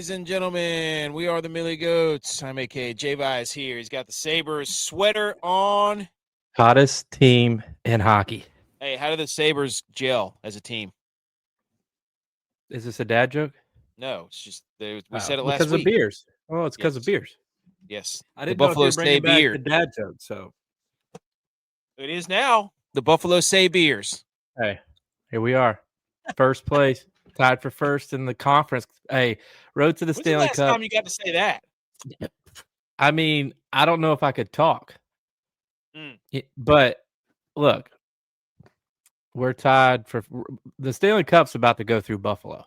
ladies and gentlemen. We are the Millie Goats. I'm A.K. G.U.Y.S here. He's got the Sabres sweater on. Hottest team in hockey. Hey, how do the Sabres gel as a team? Is this a dad joke? No, it's just we said it last because week. of beers. Oh, it's because of beers. Yes. I didn't the know if you Buffalo were bringing Say back beer. the dad joke. So It is now the Buffalo Say beers. hey, here we are, first place, tied for first in the conference. Hey, road to the When's Stanley the last Cup. time you got to say that? I mean, I don't know if I could talk, Mm. but look, we're tied for the Stanley Cup's about to go through Buffalo.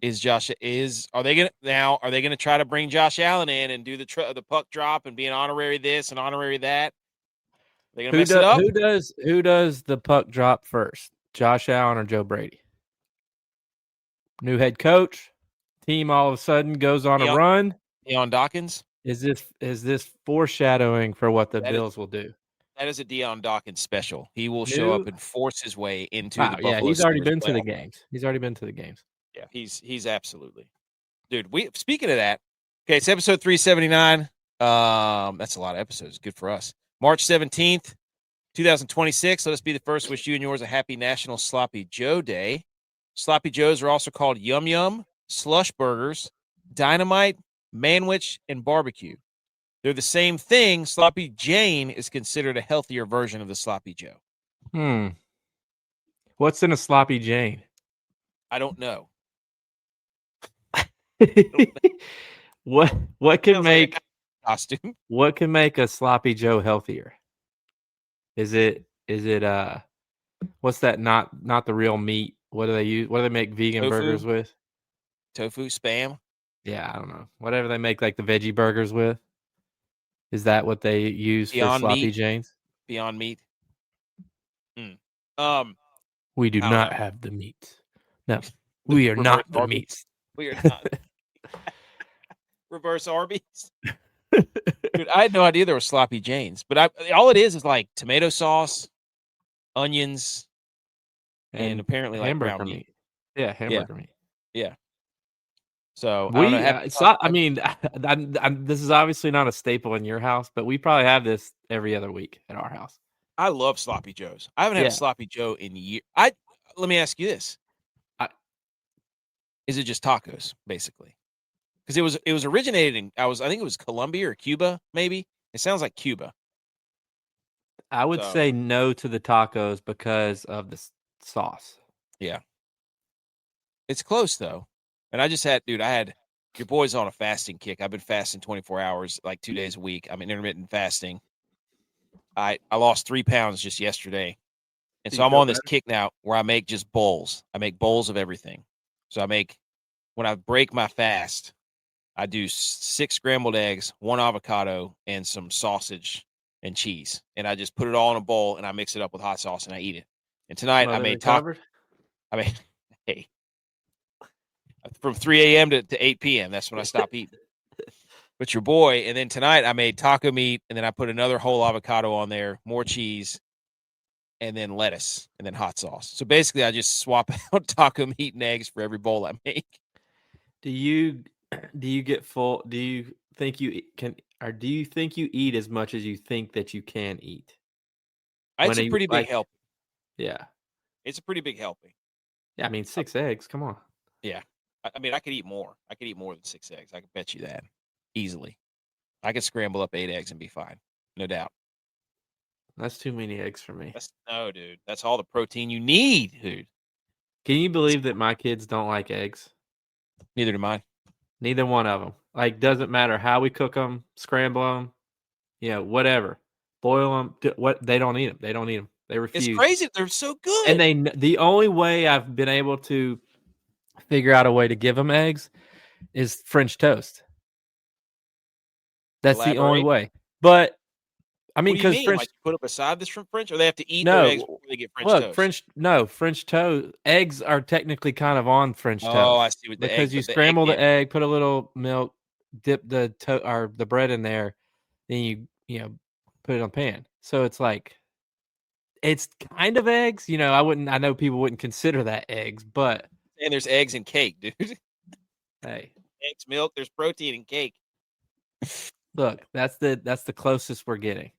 Are they gonna try to bring Josh Allen in and do the puck drop and be an honorary this and honorary that? They gonna mess it up? Who does the puck drop first? Josh Allen or Joe Brady? New head coach, team all of a sudden goes on a run. Deion Dawkins? Is this foreshadowing for what the Bills will do? That is a Deion Dawkins special. He will show up and force his way into the Buffalo. Yeah, he's already been to the games. He's already been to the games. Yeah, he's absolutely, dude. Speaking of that, okay, it's episode 379. That's a lot of episodes. Good for us. March 17th, 2026. Let us be the first to wish you and yours a happy National Sloppy Joe Day. Sloppy Joes are also called Yum Yum, Slush Burgers, Dynamite, Manwich, and Barbecue. They're the same thing. Sloppy Jane is considered a healthier version of the Sloppy Joe. What's in a Sloppy Jane? I don't know. What can make like costume? What can make a Sloppy Joe healthier? Is it what's that? Not the real meat. What do they use? What do they make vegan Tofu? burgers with? Tofu, spam. Yeah, I don't know. Whatever they make like the veggie burgers with. Is that what they use for Sloppy Janes? Beyond Meat. We do not have the meat. No, we are not the meats. We are not. Reverse Arby's. Dude, I had no idea there were Sloppy Janes, but all it is like tomato sauce, onions, and apparently like hamburger ground meat. Yeah, hamburger meat. Yeah. So I don't know. I mean, this is obviously not a staple in your house, but we probably have this every other week at our house. I love Sloppy Joes. I haven't had a Sloppy Joe in years. Let me ask you this: is it just tacos, basically? Because it was originated in I think it was Colombia or Cuba, maybe. It sounds like Cuba. I would say no to the tacos because of the sauce. Yeah, it's close though. And I had your boy's on a fasting kick. I've been fasting 24 hours, like 2 days a week. I'm intermittent fasting. I lost 3 pounds just yesterday. And so I'm on this kick now where I make just bowls. I make bowls of everything. So when I break my fast, I do 6 scrambled eggs, 1 avocado, and some sausage and cheese. And I just put it all in a bowl and I mix it up with hot sauce and I eat it. And tonight I made hey, from 3 a.m. to 8 p.m. That's when I stop eating. But your boy, and then tonight I made taco meat, and then I put another whole avocado on there, more cheese, and then lettuce, and then hot sauce. So basically, I just swap out taco meat and eggs for every bowl I make. Do you get full? Do you think you can, or do you think you eat as much as you think that you can eat? It's a pretty big helping. Yeah, it's a pretty big helping. Yeah, I mean 6 eggs. Come on. Yeah, I mean I could eat more. I could eat more than 6 eggs. I could bet you that easily. I could scramble up 8 eggs and be fine, no doubt. That's too many eggs for me. No, dude. That's all the protein you need, dude. Can you believe that my kids don't like eggs? Neither do mine. Neither one of them. Like, doesn't matter how we cook them, scramble them, whatever. Boil them. They don't eat them. They don't eat them. They refuse. It's crazy. They're so good. And the only way I've been able to figure out a way to give them eggs is French toast. That's the only way. But I mean, because French, like you put it beside this from French, or they have to eat their eggs before they get French toast. French toast. Eggs are technically kind of on French toast. Oh, I see. Because you scramble the egg, put a little milk, dip the bread in there, then you put it on pan. So it's like, it's kind of eggs. I know people wouldn't consider that eggs, but And there's eggs and cake, dude. Hey, Eggs, milk. There's protein in cake. look, that's the closest we're getting.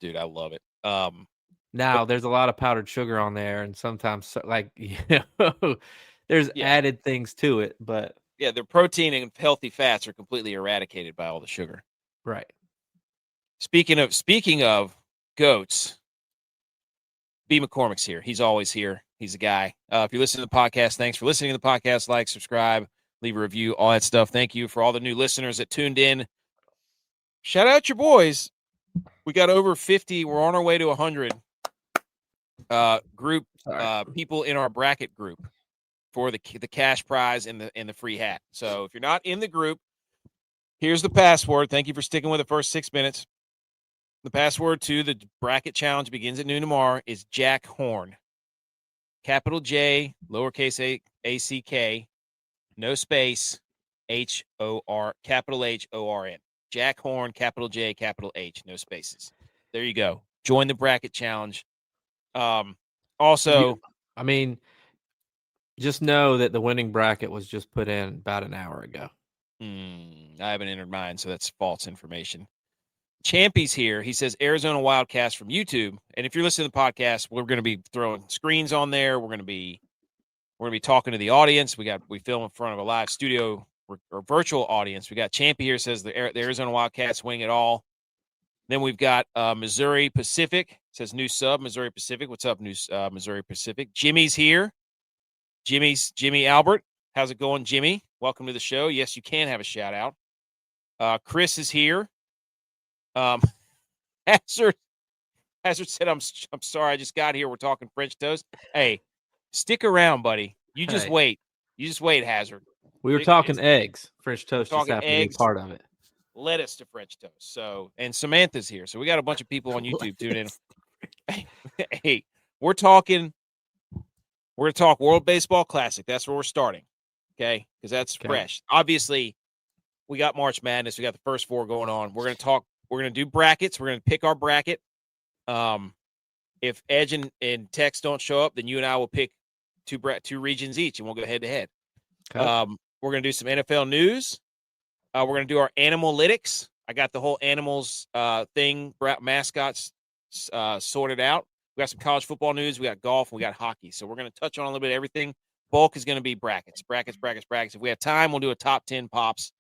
Dude, I love it. Now there's a lot of powdered sugar on there, and sometimes there's Yeah. added things to it, but Yeah, the protein and healthy fats are completely eradicated by all the sugar. right. Speaking of goats, B. McCormick's here. He's always here. He's a guy. If you're listening to the podcast, thanks for listening to the podcast. Like, subscribe, leave a review, all that stuff. Thank you for all the new listeners that tuned in. Shout out your boys. We got over 50. We're on our way to 100 group people in our bracket group for the cash prize and the free hat. So if you're not in the group, here's the password. Thank you for sticking with the first 6 minutes. The password to the bracket challenge begins at noon tomorrow is Jack Horn. Capital J, lowercase a-c-k, no space, H-O-R, capital H-O-R-N. Jack Horn, capital J, capital H, no spaces. There you go. Join the bracket challenge. Also, just know that the winning bracket was just put in about an hour ago. I haven't entered mine, so that's false information. Champy's here. He says Arizona Wildcast from YouTube. And if you're listening to the podcast, we're going to be throwing screens on there. We're going to be talking to the audience. We film in front of a live studio or virtual audience. We got Champy here, says the Arizona Wildcats wing it all. Then we've got Missouri Pacific, says new sub, Missouri Pacific. What's up, Missouri Pacific? Jimmy's here. Jimmy Albert. How's it going, Jimmy? Welcome to the show. Yes, you can have a shout out. Chris is here. Hazard said, I'm sorry, I just got here. We're talking French toast. Hey, stick around, buddy. You just wait. Hazard. We were talking eggs. French toast just happened to be part of it. Lettuce to French toast. So, and Samantha's here. So we got a bunch of people on YouTube tuning in. Hey, we're going to talk World Baseball Classic. That's where we're starting. Okay? Because that's fresh. Obviously, we got March Madness. We got the first four going on. We're going to do brackets. We're going to pick our bracket. If Edge and Tex don't show up, then you and I will pick two regions each, and we'll go head to head. Okay. We're going to do some NFL news. We're going to do our Animal-itics. I got the whole animals thing, mascots sorted out. We got some college football news. We got golf. And we got hockey. So we're going to touch on a little bit of everything. Bulk is going to be brackets. If we have time, we'll do a top 10 pops.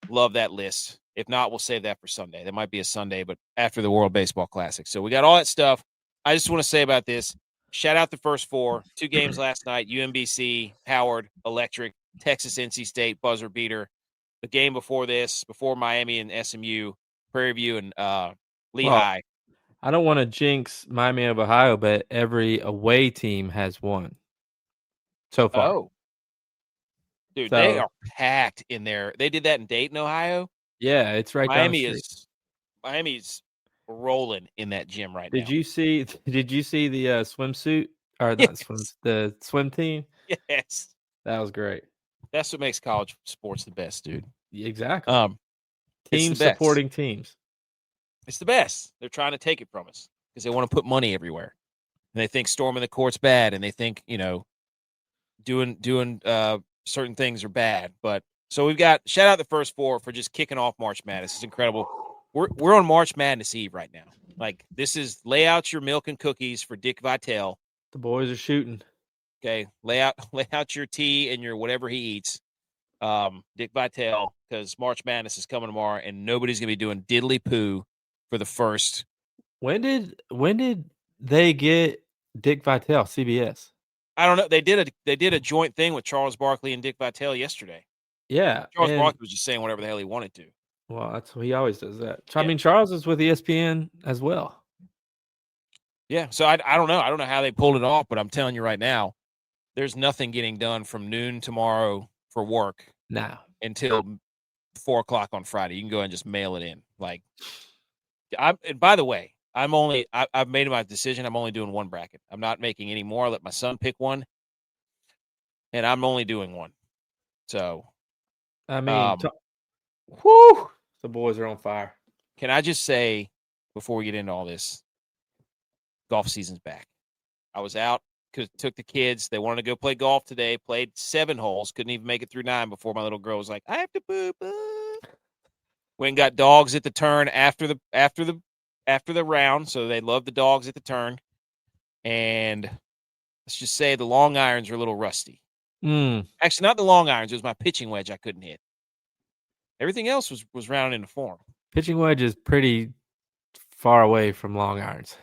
Love that list. If not, we'll save that for Sunday. That might be a Sunday, but after the World Baseball Classic. So we got all that stuff. I just want to say about this. Shout out the first four. 2 games last night. UMBC, Howard, Electric, Texas, NC State, buzzer beater. The game before this, before Miami and SMU, Prairie View and Lehigh. Well, I don't want to jinx Miami of Ohio, but every away team has won so far. Oh. Dude, they are packed in there. They did that in Dayton, Ohio. Yeah, it's right down the street. Miami's rolling in that gym right now. Did you see the swimsuit or the swim team? Yes. That was great. That's what makes college sports the best, dude. Exactly. Teams supporting teams. It's the best. They're trying to take it from us because they want to put money everywhere. And they think storming the court's bad, and they think, doing certain things are bad. But so we've got shout out the first four for just kicking off March Madness. It's incredible. We're on March Madness Eve right now. Like, this is lay out your milk and cookies for Dick Vitale. The boys are shooting. Okay, lay out your tea and your whatever he eats. Dick Vitale, because March Madness is coming tomorrow, and nobody's gonna be doing diddly poo for the first. When did they get Dick Vitale? CBS. I don't know. They did a joint thing with Charles Barkley and Dick Vitale yesterday. Yeah, Charles Barkley was just saying whatever the hell he wanted to. Well, he always does that. Yeah. I mean, Charles is with ESPN as well. Yeah, so I don't know. I don't know how they pulled it off, but I'm telling you right now, there's nothing getting done from noon tomorrow for work until 4:00 on Friday. You can go ahead and just mail it in. Like, and by the way, I've made my decision. I'm only doing one bracket. I'm not making any more. I let my son pick one, and I'm only doing one. So, I mean, whoo, the boys are on fire. Can I just say, before we get into all this, golf season's back. I was out took the kids. They wanted to go play golf today. Played 7 holes. Couldn't even make it through 9 before my little girl was like, "I have to poop." Went and got dogs at the turn after the round, so they love the dogs at the turn. And let's just say the long irons are a little rusty. Actually, not the long irons. It was my pitching wedge I couldn't hit. Everything else was rounded into form. Pitching wedge is pretty far away from long irons.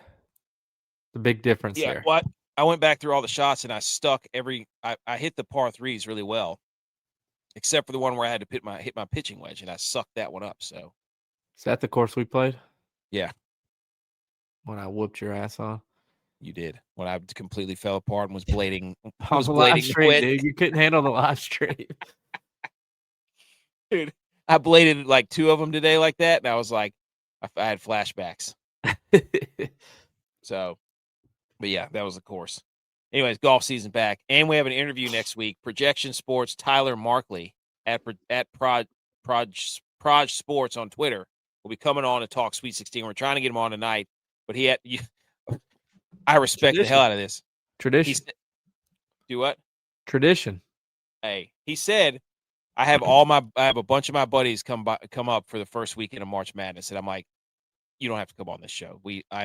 The big difference there. What I went back through all the shots and I stuck I hit the par 3s really well, except for the one where I had to hit my pitching wedge, and I sucked that one up. So, is that the course we played? Yeah. When I whooped your ass on. You did. When I completely fell apart and was blading. On the live stream, dude. You couldn't handle the live stream. Dude, I bladed like 2 of them today like that, and I was like, I had flashbacks. So, but yeah, that was the course. Anyways, golf season back, and we have an interview next week. Projection Sports Tyler Markley at Proj Sports on Twitter will be coming on to talk Sweet 16. We're trying to get him on tonight, but I respect the hell out of this. Tradition. Do what? Tradition. Hey, he said, I have a bunch of my buddies come up for the first weekend of March Madness, and I'm like, you don't have to come on this show. We are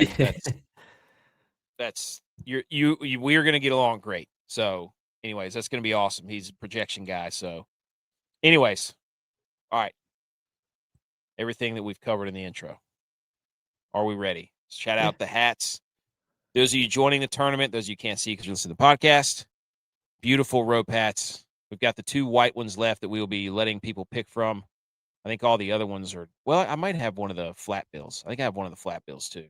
going to get along great. So, anyways, that's going to be awesome. He's a projection guy. So, anyways, all right. Everything that we've covered in the intro. Are we ready? Shout out the hats. Those of you joining the tournament, those of you can't see because you listen to the podcast, beautiful rope hats. We've got the 2 white ones left that we will be letting people pick from. I think all the other ones are, well, I might have one of the flat bills. I think I have one of the flat bills too.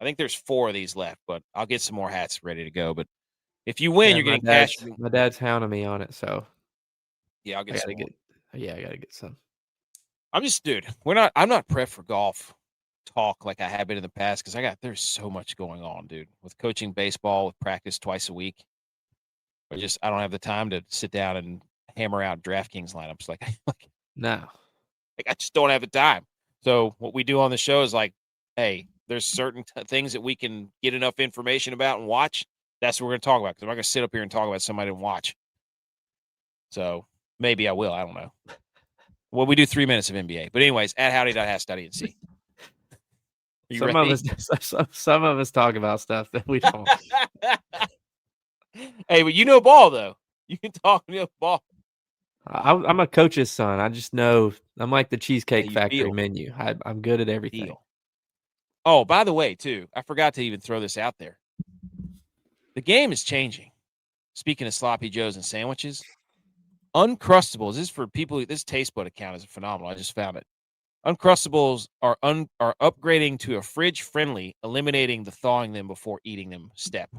I think there's 4 of these left, but I'll get some more hats ready to go. But if you win, you're getting cash. My dad's hounding me on it, so yeah, I'll get some. I gotta get some. I'm not prepped for golf talk like I have been in the past because there's so much going on, dude. With coaching baseball, with practice twice a week. I don't have the time to sit down and hammer out DraftKings lineups. No. I just don't have the time. So what we do on the show is like, hey, there's certain things that we can get enough information about and watch. That's what we're going to talk about. Because I'm not going to sit up here and talk about somebody I didn't watch. So maybe I will. I don't know. Well, we do 3 minutes of NBA. But anyways, at howdy.has.enc. Some of us talk about stuff that we don't. Hey, but you know ball, though. You can talk ball. I'm a coach's son. I just know I'm like the Cheesecake Factory menu. I'm good at everything. Deal. Oh, by the way, too, I forgot to even throw this out there. The game is changing. Speaking of sloppy joes and sandwiches, Uncrustables. This is for people. This taste bud account is phenomenal. I just found it. Uncrustables are upgrading to a fridge-friendly, eliminating the thawing them before eating them step.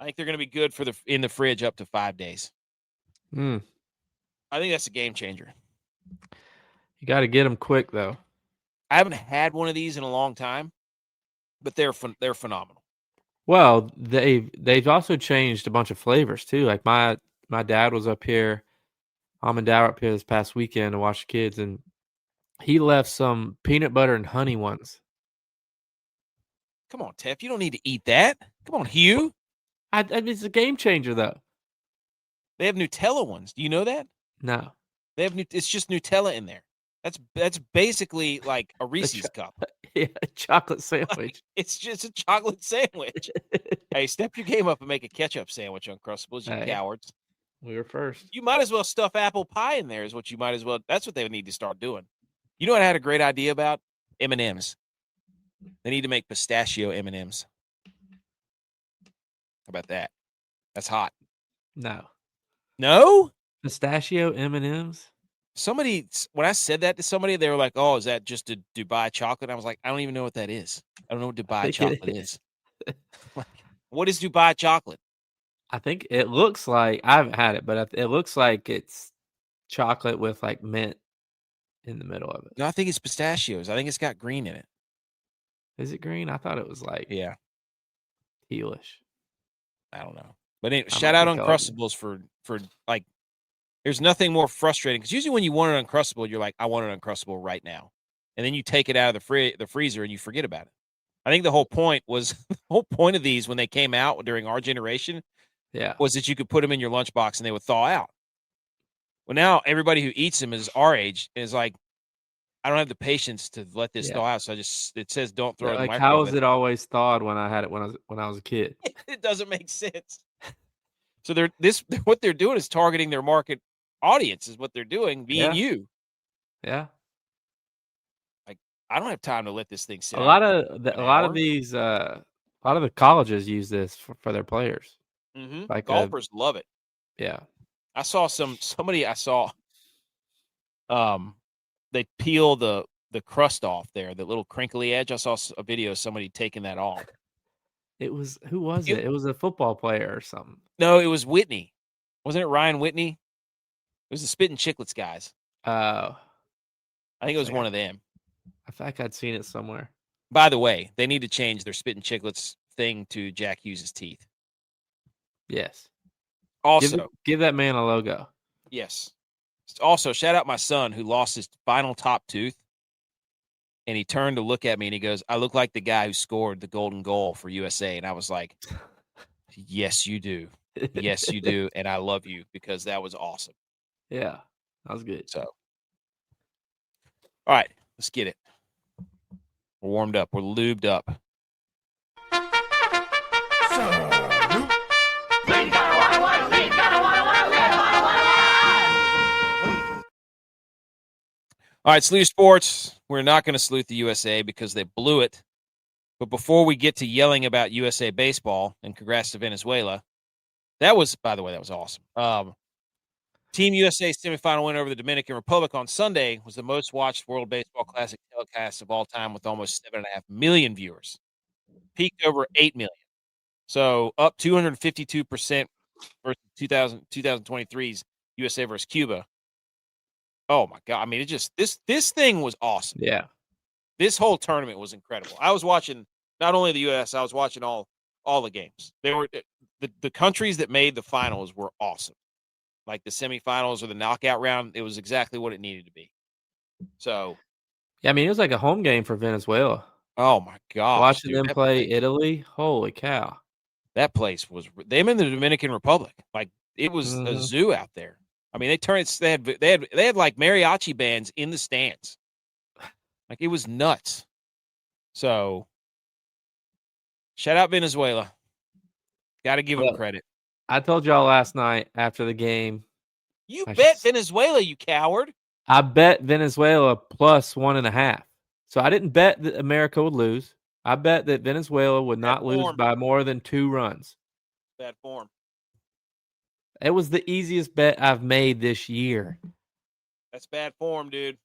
I think they're going to be good for in the fridge up to 5 days. I think that's a game changer. You got to get them quick, though. I haven't had one of these in a long time, but they're phenomenal. Well, they've also changed a bunch of flavors too. Like my dad was up here, mom and dad were up here this past weekend to watch the kids, and he left some peanut butter and honey ones. Come on, Tef, you don't need to eat that. Come on, Hugh. It's a game changer, though. They have Nutella ones. Do you know that? No. They have it's just Nutella in there. That's basically like a Reese's cup. Yeah, a chocolate sandwich. It's just a chocolate sandwich. Hey, step your game up and make a ketchup sandwich on Uncrustables, you cowards. We were first. You might as well stuff apple pie in there is what you might as well. That's what they would need to start doing. You know what I had a great idea about? M&Ms. They need to make pistachio M&Ms. How about that? That's hot. No. No? Pistachio M&Ms? Somebody, when I said that to somebody, they were like, oh, is that just a Dubai chocolate? I was like, I don't even know what that is. I don't know what Dubai chocolate is. What is Dubai chocolate? I think it looks like, I haven't had it, but it looks like it's chocolate with like mint in the middle of it. No, I think it's pistachios. I think it's got green in it. Is it green? I thought it was like tealish. I don't know. But anyway, shout out Uncrustables for like, there's nothing more frustrating because usually when you want an Uncrustable, you're like, I want an Uncrustable right now. And then you take it out of the freezer and you forget about it. I think the whole point of these when they came out during our generation was that you could put them in your lunchbox and they would thaw out. Well, now everybody who eats them is our age and is like, I don't have the patience to let this thaw out. So it says don't throw it in the Like, microwave. how was it always thawed when I had it when I was a kid? It doesn't make sense. So what they're doing is targeting their market audience is what they're doing, being you. Yeah. Like, I don't have time to let this thing sit. A lot of the colleges use this for their players. Mm-hmm. Like golfers love it. Yeah. I saw they peel the crust off there, the little crinkly edge. I saw a video of somebody taking that off. Who was it? It was a football player or something. No, it was Whitney. Wasn't it Ryan Whitney? It was the Spittin' Chicklets guys. I think it was one of them. I think I'd seen it somewhere. By the way, they need to change their Spittin' Chicklets thing to Jack Hughes' teeth. Yes. Also, give that man a logo. Yes. Also, shout out my son who lost his final top tooth. And he turned to look at me and he goes, I look like the guy who scored the golden goal for USA. And I was like, yes, you do. Yes, you do. And I love you because that was awesome. Yeah, that was good. So, all right, let's get it. We're warmed up. We're lubed up. All right, Salute Sports. We're not going to salute the USA because they blew it. But before we get to yelling about USA baseball, and congrats to Venezuela, that was awesome. Team USA semifinal win over the Dominican Republic on Sunday was the most watched World Baseball Classic telecast of all time with almost 7.5 million viewers. Peaked over 8 million. So up 252% versus 2023's USA versus Cuba. Oh my God. I mean, this thing was awesome. Yeah. This whole tournament was incredible. I was watching not only the US, I was watching all the games. They were the countries that made the finals were awesome. Like the semifinals or the knockout round, it was exactly what it needed to be. So, yeah, I mean, it was like a home game for Venezuela. Oh my gosh. Watching them play Italy, holy cow. That place was them in the Dominican Republic. Like it was a zoo out there. I mean, they had like mariachi bands in the stands. Like it was nuts. So shout out Venezuela. Got to give them credit. I told y'all last night after the game. You bet Venezuela, you coward. I bet Venezuela plus 1.5. So I didn't bet that America would lose. I bet that Venezuela would not lose by more than 2 runs. Bad form. It was the easiest bet I've made this year. That's bad form, dude.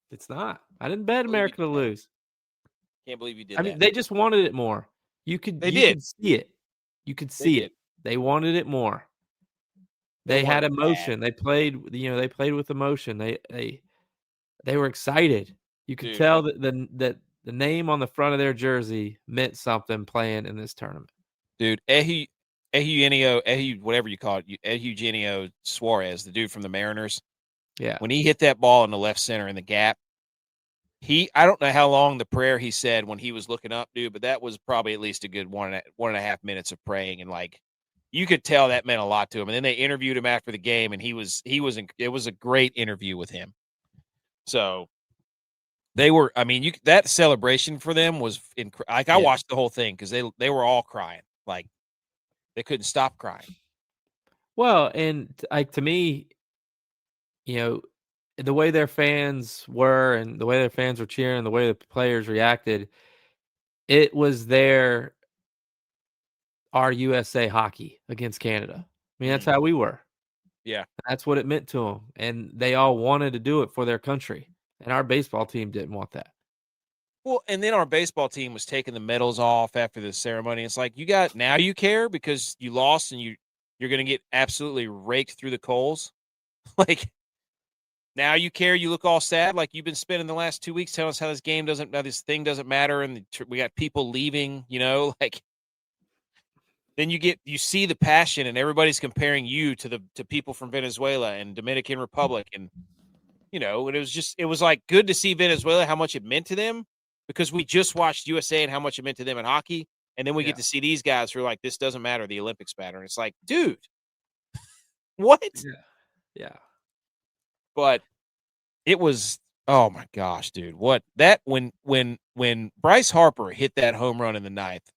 It's not. I didn't bet America to lose. Can't believe you did that. I mean, they just wanted it more. You could see it. You could see it. They wanted it more. They had emotion. They played, they played with emotion. They were excited. You could tell that the name on the front of their jersey meant something playing in this tournament. Dude, whatever you call it, Eugenio Suarez, the dude from the Mariners. Yeah. When he hit that ball in the left center in the gap, I don't know how long the prayer he said when he was looking up, dude, but that was probably at least a good 1.5 minutes of praying. And like, you could tell that meant a lot to him. And then they interviewed him after the game and it was a great interview with him. So that celebration for them was I watched the whole thing because they were all crying. Like they couldn't stop crying. Well, and like to me, the way their fans were and the way their fans were cheering, the way the players reacted, it was our USA hockey against Canada. I mean, that's how we were. Yeah. That's what it meant to them. And they all wanted to do it for their country. And our baseball team didn't want that. Well, and then our baseball team was taking the medals off after the ceremony. It's like, now you care because you lost and you're going to get absolutely raked through the coals. Like, now you care, you look all sad, like you've been spending the last 2 weeks telling us how this thing doesn't matter, and we got people leaving, like. Then you see the passion, and everybody's comparing you to people from Venezuela and Dominican Republic, and and it was like good to see Venezuela how much it meant to them, because we just watched USA and how much it meant to them in hockey. And then we Yeah. get to see these guys who are like, this doesn't matter, the Olympics matter. And it's like, dude, what? Yeah. But it was, oh my gosh, dude. What that when Bryce Harper hit that home run in the ninth,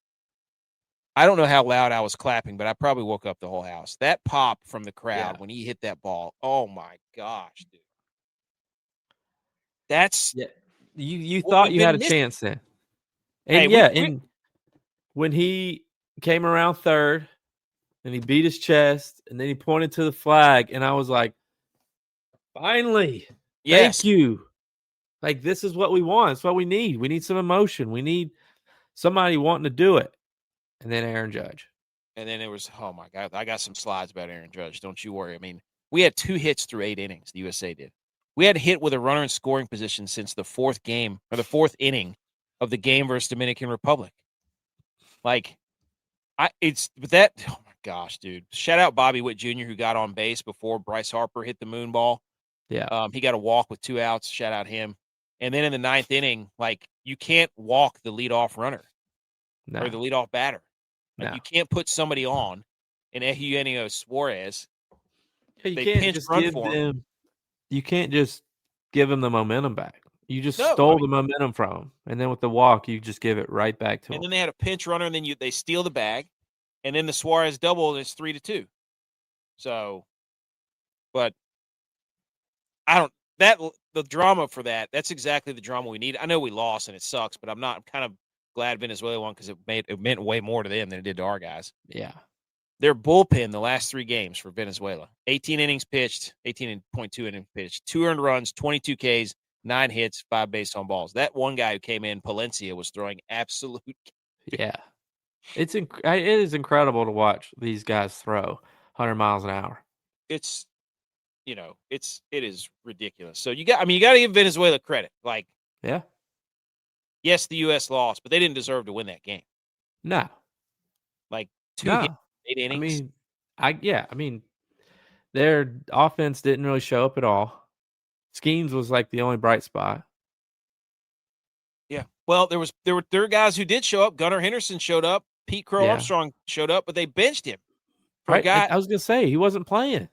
I don't know how loud I was clapping, but I probably woke up the whole house. That pop from the crowd when he hit that ball. Oh my gosh, dude. That's Yeah. You what thought we've you had been a missing. chance then. Hey, And yeah, and when he came around third and he beat his chest and then he pointed to the flag and I was like, finally, yes. thank you. Like, this is what we want. It's what we need. We need some emotion. We need somebody wanting to do it. And then Aaron Judge. And then it was, oh my God, I got some slides about Aaron Judge. Don't you worry. I mean, we had 2 hits through 8 innings. The USA did. We had hit with a runner in scoring position since the 4th game or the 4th inning of the game versus Dominican Republic. Like, but that, oh my gosh, dude. Shout out Bobby Witt Jr., who got on base before Bryce Harper hit the moon ball. Yeah. He got a walk with 2 outs. Shout out him. And then in the 9th inning, like, you can't walk the leadoff runner or the leadoff batter. Like, you can't put somebody on in Eugenio Suarez. You They can't pinch just run give for him. them. You can't just give them the momentum back. You just No, stole the momentum from them, and then with the walk, you just give it right back to them. And then they had a pinch runner, and then they steal the bag, and then the Suarez double, and it's 3-2. So, but the drama for that's exactly the drama we need. I know we lost and it sucks, but I'm kind of glad Venezuela won because it meant way more to them than it did to our guys. Yeah. Their bullpen the last 3 games for Venezuela, 18 innings pitched, 18.2 innings pitched, 2 earned runs, 22 Ks, 9 hits, 5 base on balls. That one guy who came in, Palencia, was throwing absolute. Yeah. It is incredible to watch these guys throw 100 miles an hour. It's, it is ridiculous. So you got to give Venezuela credit. Like, yeah. Yes, the U.S. lost, but they didn't deserve to win that game. No. Like 2 hits, 8 innings. I mean, their offense didn't really show up at all. Skeens was like the only bright spot. Yeah. Well, there were guys who did show up. Gunnar Henderson showed up. Pete Crow Armstrong showed up, but they benched him for a guy. I was gonna say he wasn't playing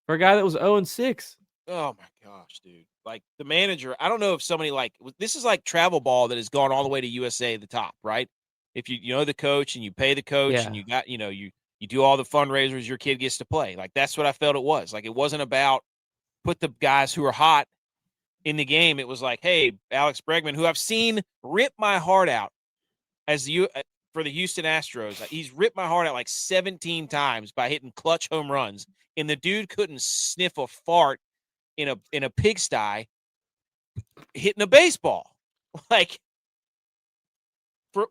for a guy that was 0-6. Oh my gosh, dude! Like the manager, I don't know if somebody this is like travel ball that has gone all the way to USA the top, right? If you know the coach and you pay the coach and you got you do all the fundraisers, your kid gets to play. Like that's what I felt it was. Like it wasn't about put the guys who are hot in the game. It was like, hey, Alex Bregman, who I've seen rip my heart out for the Houston Astros. He's ripped my heart out like 17 times by hitting clutch home runs, and the dude couldn't sniff a fart in a pigsty hitting a baseball. Like,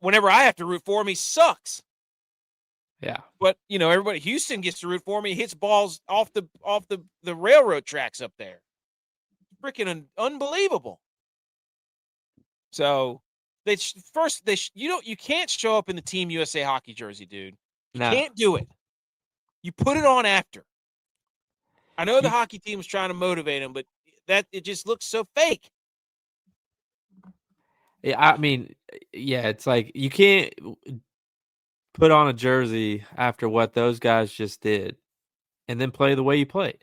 whenever I have to root for him, he sucks. Yeah. But everybody, Houston gets to root for him. He hits balls off the railroad tracks up there. Freaking unbelievable. So you can't show up in the Team USA hockey jersey, dude. You can't do it. You put it on after. I know the hockey team was trying to motivate him, but it just looks so fake. Yeah, I mean, it's like you can't put on a jersey after what those guys just did, and then play the way you played.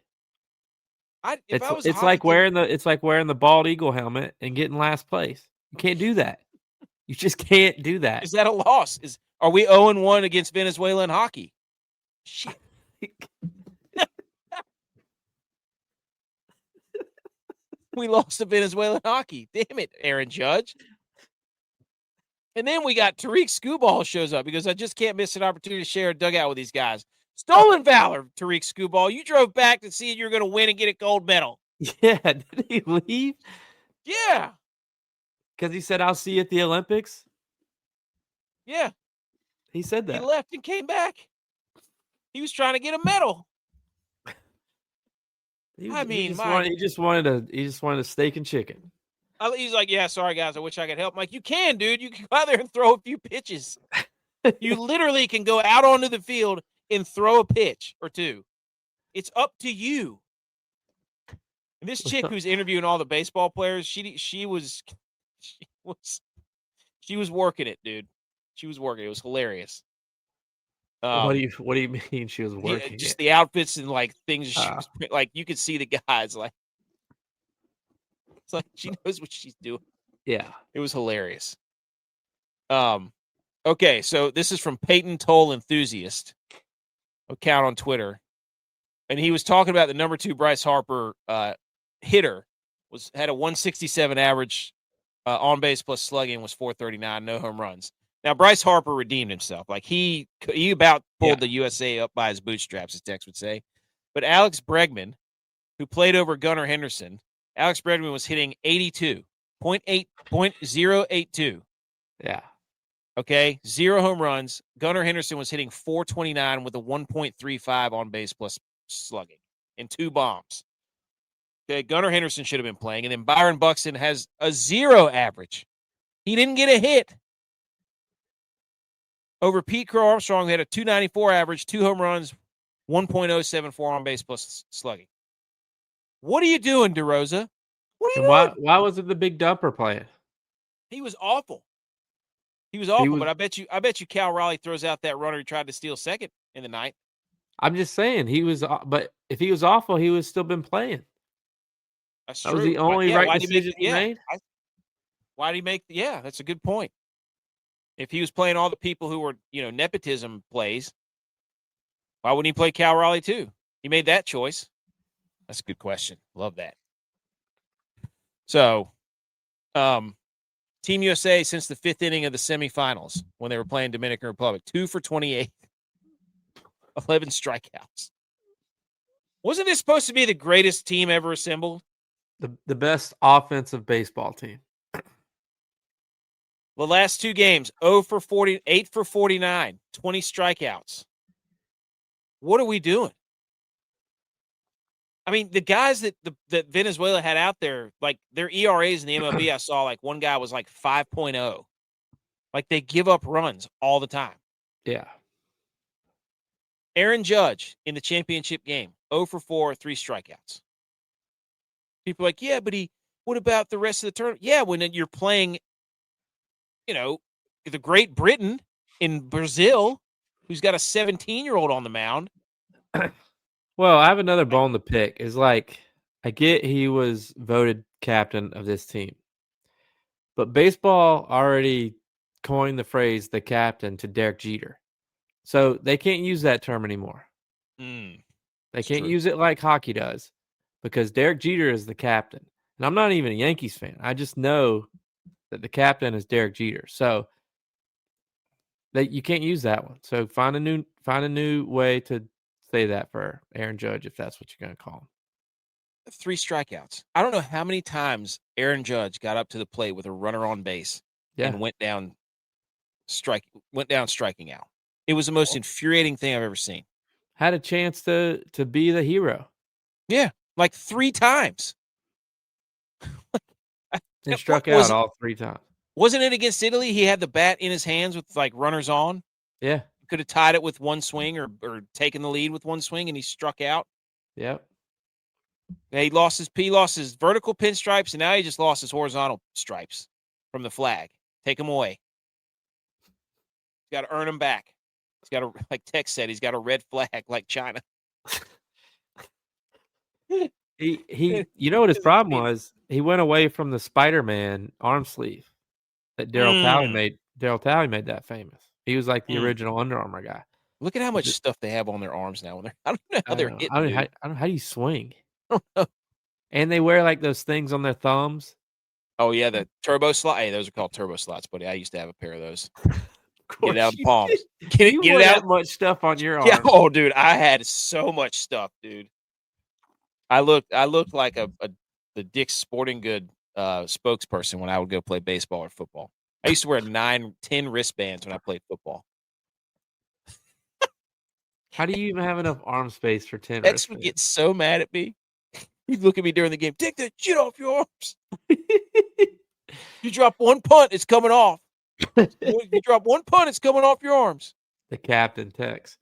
It's like wearing the bald eagle helmet and getting last place. You can't do that. You just can't do that. Is that a loss? Are we 0-1 against Venezuela in hockey? Shit. We lost to Venezuela in hockey. Damn it, Aaron Judge. And then we got Tariq Skubal shows up because I just can't miss an opportunity to share a dugout with these guys. Stolen valor, Tariq Skubal. You drove back to see if you're going to win and get a gold medal. Yeah, did he leave? Yeah. Because he said, I'll see you at the Olympics? Yeah. He said that. He left and came back. He was trying to get a medal. He just wanted a steak and chicken. He's like, yeah, sorry, guys. I wish I could help. I'm like, you can, dude. You can go out there and throw a few pitches. You literally can go out onto the field and throw a pitch or two. It's up to you. And this chick who's interviewing all the baseball players, she was She was working it, dude. She was working. It was hilarious. What do you mean she was working Just it? the outfits and like things she was like. You could see the guys like. It's like she knows what she's doing. Yeah. It was hilarious. Okay, so this is from Peyton Toll Enthusiast account on Twitter, and he was talking about the number 2 Bryce Harper hitter had a 167 average on base plus slugging, was 439, no home runs. Now Bryce Harper redeemed himself. Like he about pulled the USA up by his bootstraps, as Tex would say. But Alex Bregman, who played over Gunnar Henderson, Alex Bregman was hitting 82.082. Yeah. Okay, 0 home runs. Gunnar Henderson was hitting 429 with a 1.35 on base plus slugging and 2 bombs. Okay, Gunnar Henderson should have been playing. And then Byron Buxton has a 0 average. He didn't get a hit. Over Pete Crow Armstrong, who had a 294 average, 2 home runs, 1.074 on base plus slugging. What are you doing, DeRosa? What are you doing? Why was it the big dumper playing? He was awful. But I bet you Cal Raleigh throws out that runner he tried to steal second in the ninth. I'm just saying but if he was awful, he would still been playing. That's that true. was the only right decision he made. Why did he make? Yeah, that's a good point. If he was playing all the people who were, nepotism plays, why wouldn't he play Cal Raleigh too? He made that choice. That's a good question. Love that. So, Team USA since the 5th inning of the semifinals when they were playing Dominican Republic, 2 for 28, 11 strikeouts. Wasn't this supposed to be the greatest team ever assembled? The best offensive baseball team. The last 2 games, 0 for 40, 8 for 49, 20 strikeouts. What are we doing? I mean, the guys that Venezuela had out there, like their ERAs in the MLB, I saw like one guy was like 5.0. Like they give up runs all the time. Yeah. Aaron Judge in the championship game, 0 for 4, 3 strikeouts. People are like, yeah, but what about the rest of the tournament? Yeah, when you're playing, the Great Britain in Brazil, who's got a 17-year-old on the mound. Well, I have another bone to pick. Is like, I get he was voted captain of this team, but baseball already coined the phrase "the captain" to Derek Jeter, so they can't use that term anymore. They can't use it like hockey does, because Derek Jeter is the captain, and I'm not even a Yankees fan. I just know that the captain is Derek Jeter, so that you can't use that one. So find a new way to say that for Aaron Judge, if that's what you're going to call him. 3 strikeouts. I don't know how many times Aaron Judge got up to the plate with a runner on base and went down striking out. It was the most infuriating thing I've ever seen. Had a chance to be the hero. Yeah, like 3 times. And struck out all 3 times. Wasn't it against Italy? He had the bat in his hands with like runners on. Yeah. Could have tied it with one swing or taken the lead with one swing, and he struck out. Yep. He lost his vertical pinstripes, and now he just lost his horizontal stripes from the flag. Take them away. He's got to earn them back. He's got to, like Tex said, he's got a red flag like China. He you know what his problem was? He went away from the Spider-Man arm sleeve that Daryl Talley made. Daryl Talley made that famous. He was like the original Under Armour guy. Look at how much stuff they have on their arms now. I don't know how they're hitting. I don't know how you swing. I don't know. And they wear like those things on their thumbs. Oh yeah, the turbo slot. Hey, those are called turbo slots, buddy. I used to have a pair of those. Get it out of the palms. Get it out. That much stuff on your arm. Yeah. Oh, dude, I had so much stuff, dude. I looked like the Dick's Sporting Good spokesperson when I would go play baseball or football. I used to wear 9-10 wristbands when I played football. How do you even have enough arm space for 10 X would get so mad at me. He'd look at me during the game. Take that shit off your arms. You drop one punt, it's coming off. You drop one punt, it's coming off your arms. The captain Tex.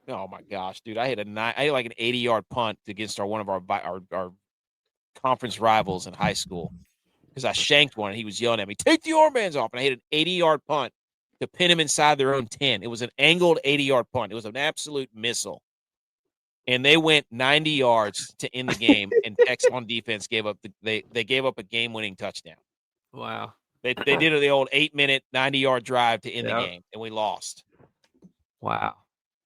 Oh my gosh, dude! I had like an 80-yard punt against one of our conference rivals in high school. because I shanked one and he was yelling at me, "Take the armbands off!" And I hit an 80-yard punt to pin him inside their own 10. It was an angled 80-yard punt. It was an absolute missile. And they went 90 yards to end the game, and Tex on defense gave up they gave up a game-winning touchdown. Wow. They did the old 8-minute, 90-yard drive to end the Yep. game, and we lost. Wow.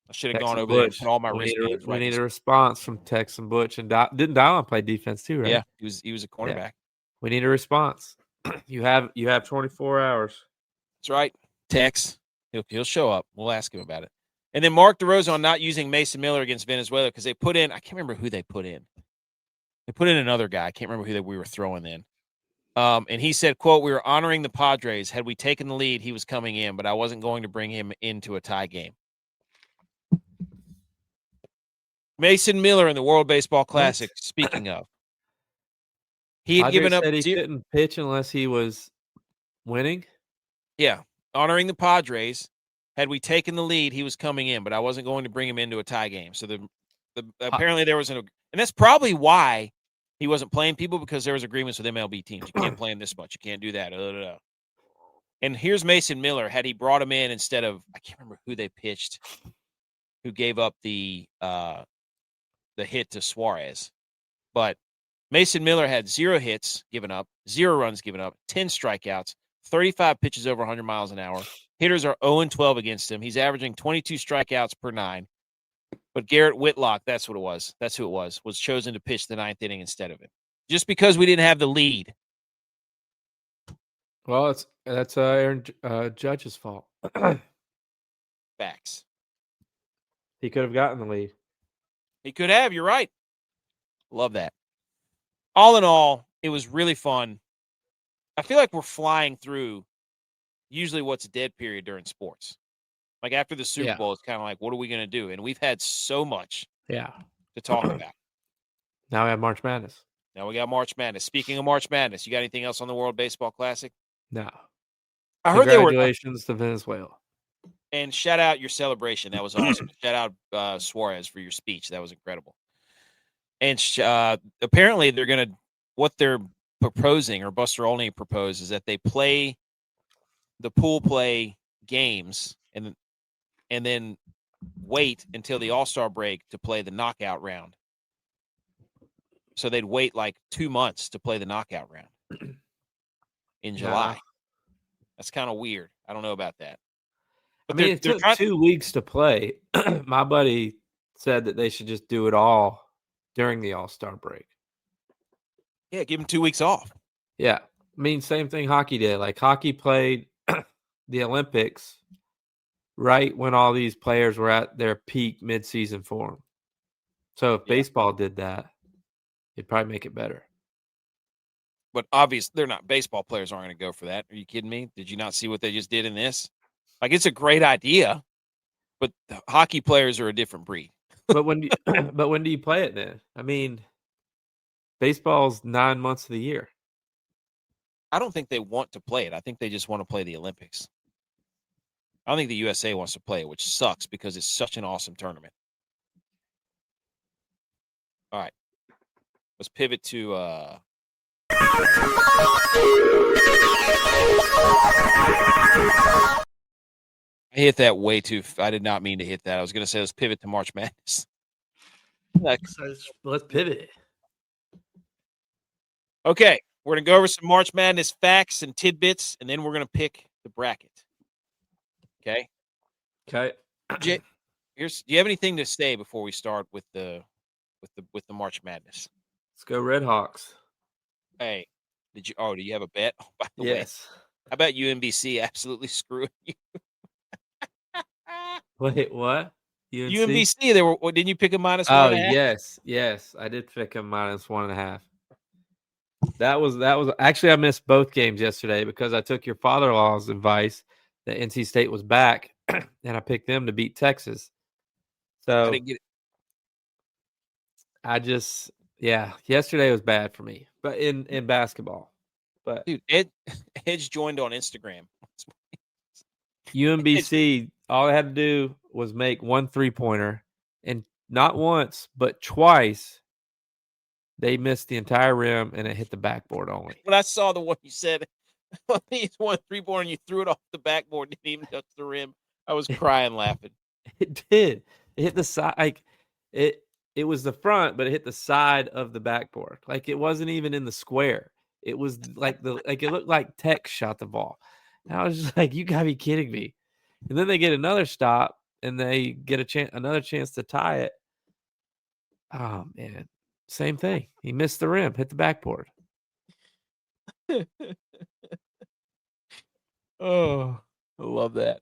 I should have Tex gone and over there and Butch. put all my We wristbands right. need a response from Tex and Butch. And didn't Dylon play defense too, right? Yeah, he was a cornerback. We need a response. You have 24 hours. That's right. Tex, he'll show up. We'll ask him about it. And then Mark DeRosa on not using Mason Miller against Venezuela because they put in, I can't remember who they put in. They put in another guy. I can't remember who we were throwing in. And he said, quote, "We were honoring the Padres. Had we taken the lead, he was coming in, but I wasn't going to bring him into a tie game." Mason Miller in the World Baseball Classic, speaking of. He had given up. Said he couldn't pitch unless he was winning? Yeah. Honoring the Padres. Had we taken the lead, he was coming in, but I wasn't going to bring him into a tie game. So apparently there was and that's probably why he wasn't playing people, because there was agreements with MLB teams. You can't play him this much. You can't do that. And here's Mason Miller. Had he brought him in instead of, I can't remember who they pitched, who gave up the hit to Suarez. But Mason Miller had 0 hits given up, 0 runs given up, 10 strikeouts, 35 pitches over 100 miles an hour. Hitters are 0-12 against him. He's averaging 22 strikeouts per 9. But Garrett Whitlock, that's what it was. That's who it was chosen to pitch the 9th inning instead of him. Just because we didn't have the lead. Well, that's Aaron Judge's fault. Facts. He could have gotten the lead. He could have. You're right. Love that. All in all, it was really fun. I feel like we're flying through usually what's a dead period during sports. Like after the Super Bowl, it's kind of like, what are we going to do? And we've had so much to talk about. Now we have March Madness. Now we got March Madness. Speaking of March Madness, you got anything else on the World Baseball Classic? No. I heard they were. Congratulations to Venezuela. And shout out your celebration. That was awesome. Shout out Suarez for your speech. That was incredible. And apparently what they're proposing, or Buster Olney proposed, is that they play the pool play games and then wait until the All-Star break to play the knockout round. So they'd wait like 2 months to play the knockout round in July. Nah. That's kind of weird. I don't know about that. But it took 2 weeks to play. My buddy said that they should just do it all during the All-Star break. Yeah, give them 2 weeks off. Yeah. Same thing hockey did. Like hockey played the Olympics right when all these players were at their peak midseason form. So if baseball did that, it'd probably make it better. But obviously, they're not. Baseball players aren't going to go for that. Are you kidding me? Did you not see what they just did in this? Like, it's a great idea, but hockey players are a different breed. But when do you play it then? Baseball's 9 months of the year. I don't think they want to play it. I think they just want to play the Olympics. I don't think the USA wants to play it, which sucks because it's such an awesome tournament. All right. Let's pivot to I hit that way too. I did not mean to hit that. I was going to say let's pivot to March Madness. Let's pivot. Okay, we're going to go over some March Madness facts and tidbits, and then we're going to pick the bracket. Okay. Okay. Do you have anything to say before we start with the March Madness? Let's go Red Hawks. Hey, do you have a bet? Oh, by the way, yes. How about UMBC absolutely screwing you? Wait, what? UMBC, didn't you pick a -1.5? Oh, yes. I did pick a -1.5. That was actually, I missed both games yesterday because I took your father-in-law's advice that NC State was back, and I picked them to beat Texas. So I didn't get it. Yesterday was bad for me, but in basketball. But dude, Edge joined on Instagram. UMBC, all I had to do was make 1 3-pointer, and not once, but twice They missed the entire rim, and it hit the backboard only. When I saw the one you said, he's won 3-pointer, and you threw it off the backboard, didn't even touch the rim. I was crying laughing. It did. It hit the side. Like it. It was the front, but it hit the side of the backboard. Like it wasn't even in the square. It was like it looked like Tech shot the ball. And I was just like, you gotta be kidding me. And then they get another stop and they get another chance to tie it. Oh man. Same thing. He missed the rim, hit the backboard. Oh, I love that.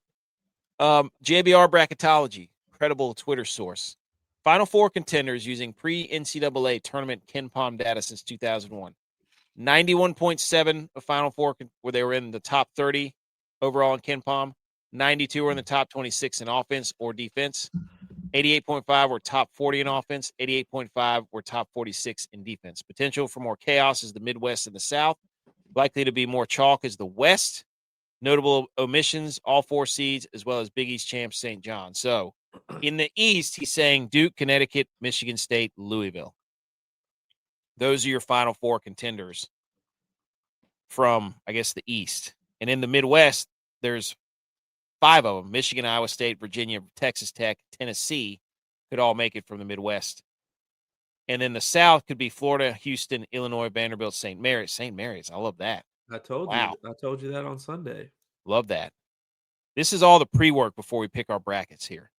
JBR Bracketology, credible Twitter source. Final four contenders using pre-NCAA tournament KenPom data since 2001. 91.7 of Final Four where they were in the top 30 overall in KenPom. 92 were in the top 26 in offense or defense. 88.5 were top 40 in offense. 88.5 were top 46 in defense. Potential for more chaos is the Midwest and the South. Likely to be more chalk is the West. Notable omissions, all four seeds, as well as Big East champs St. John. So in the East, he's saying Duke, Connecticut, Michigan State, Louisville. Those are your Final Four contenders from, I guess, the East. And in the Midwest, there's 5 of them. Michigan, Iowa State, Virginia, Texas Tech, Tennessee could all make it from the Midwest. And then the South could be Florida, Houston, Illinois, Vanderbilt, St. Mary's. St. Mary's, I love that. I told you that on Sunday. Love that. This is all the pre-work before we pick our brackets here.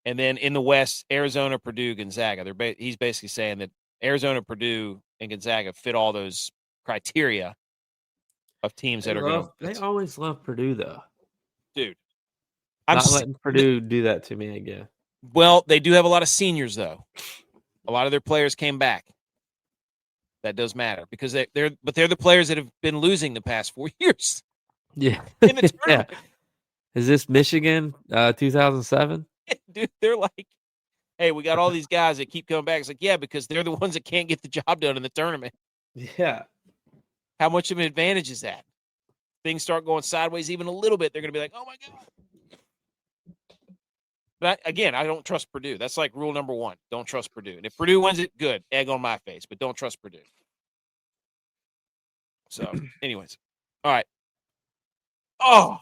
And then in the West, Arizona, Purdue, Gonzaga. He's basically saying that Arizona, Purdue, and Gonzaga fit all those criteria of teams that are going to. They always love Purdue, though. Dude, I'm not letting Purdue do that to me again. Well, they do have a lot of seniors, though. A lot of their players came back. That does matter because they're the players that have been losing the past 4 years. Yeah. In the tournament. Yeah. Is this Michigan 2007? Dude, they're like, hey, we got all these guys that keep coming back. It's like, yeah, because they're the ones that can't get the job done in the tournament. Yeah. How much of an advantage is that? Things start going sideways even a little bit, they're going to be like, oh, my God. But again, I don't trust Purdue. That's like rule number 1. Don't trust Purdue. And if Purdue wins it, good. Egg on my face. But don't trust Purdue. So, anyways. All right. Oh,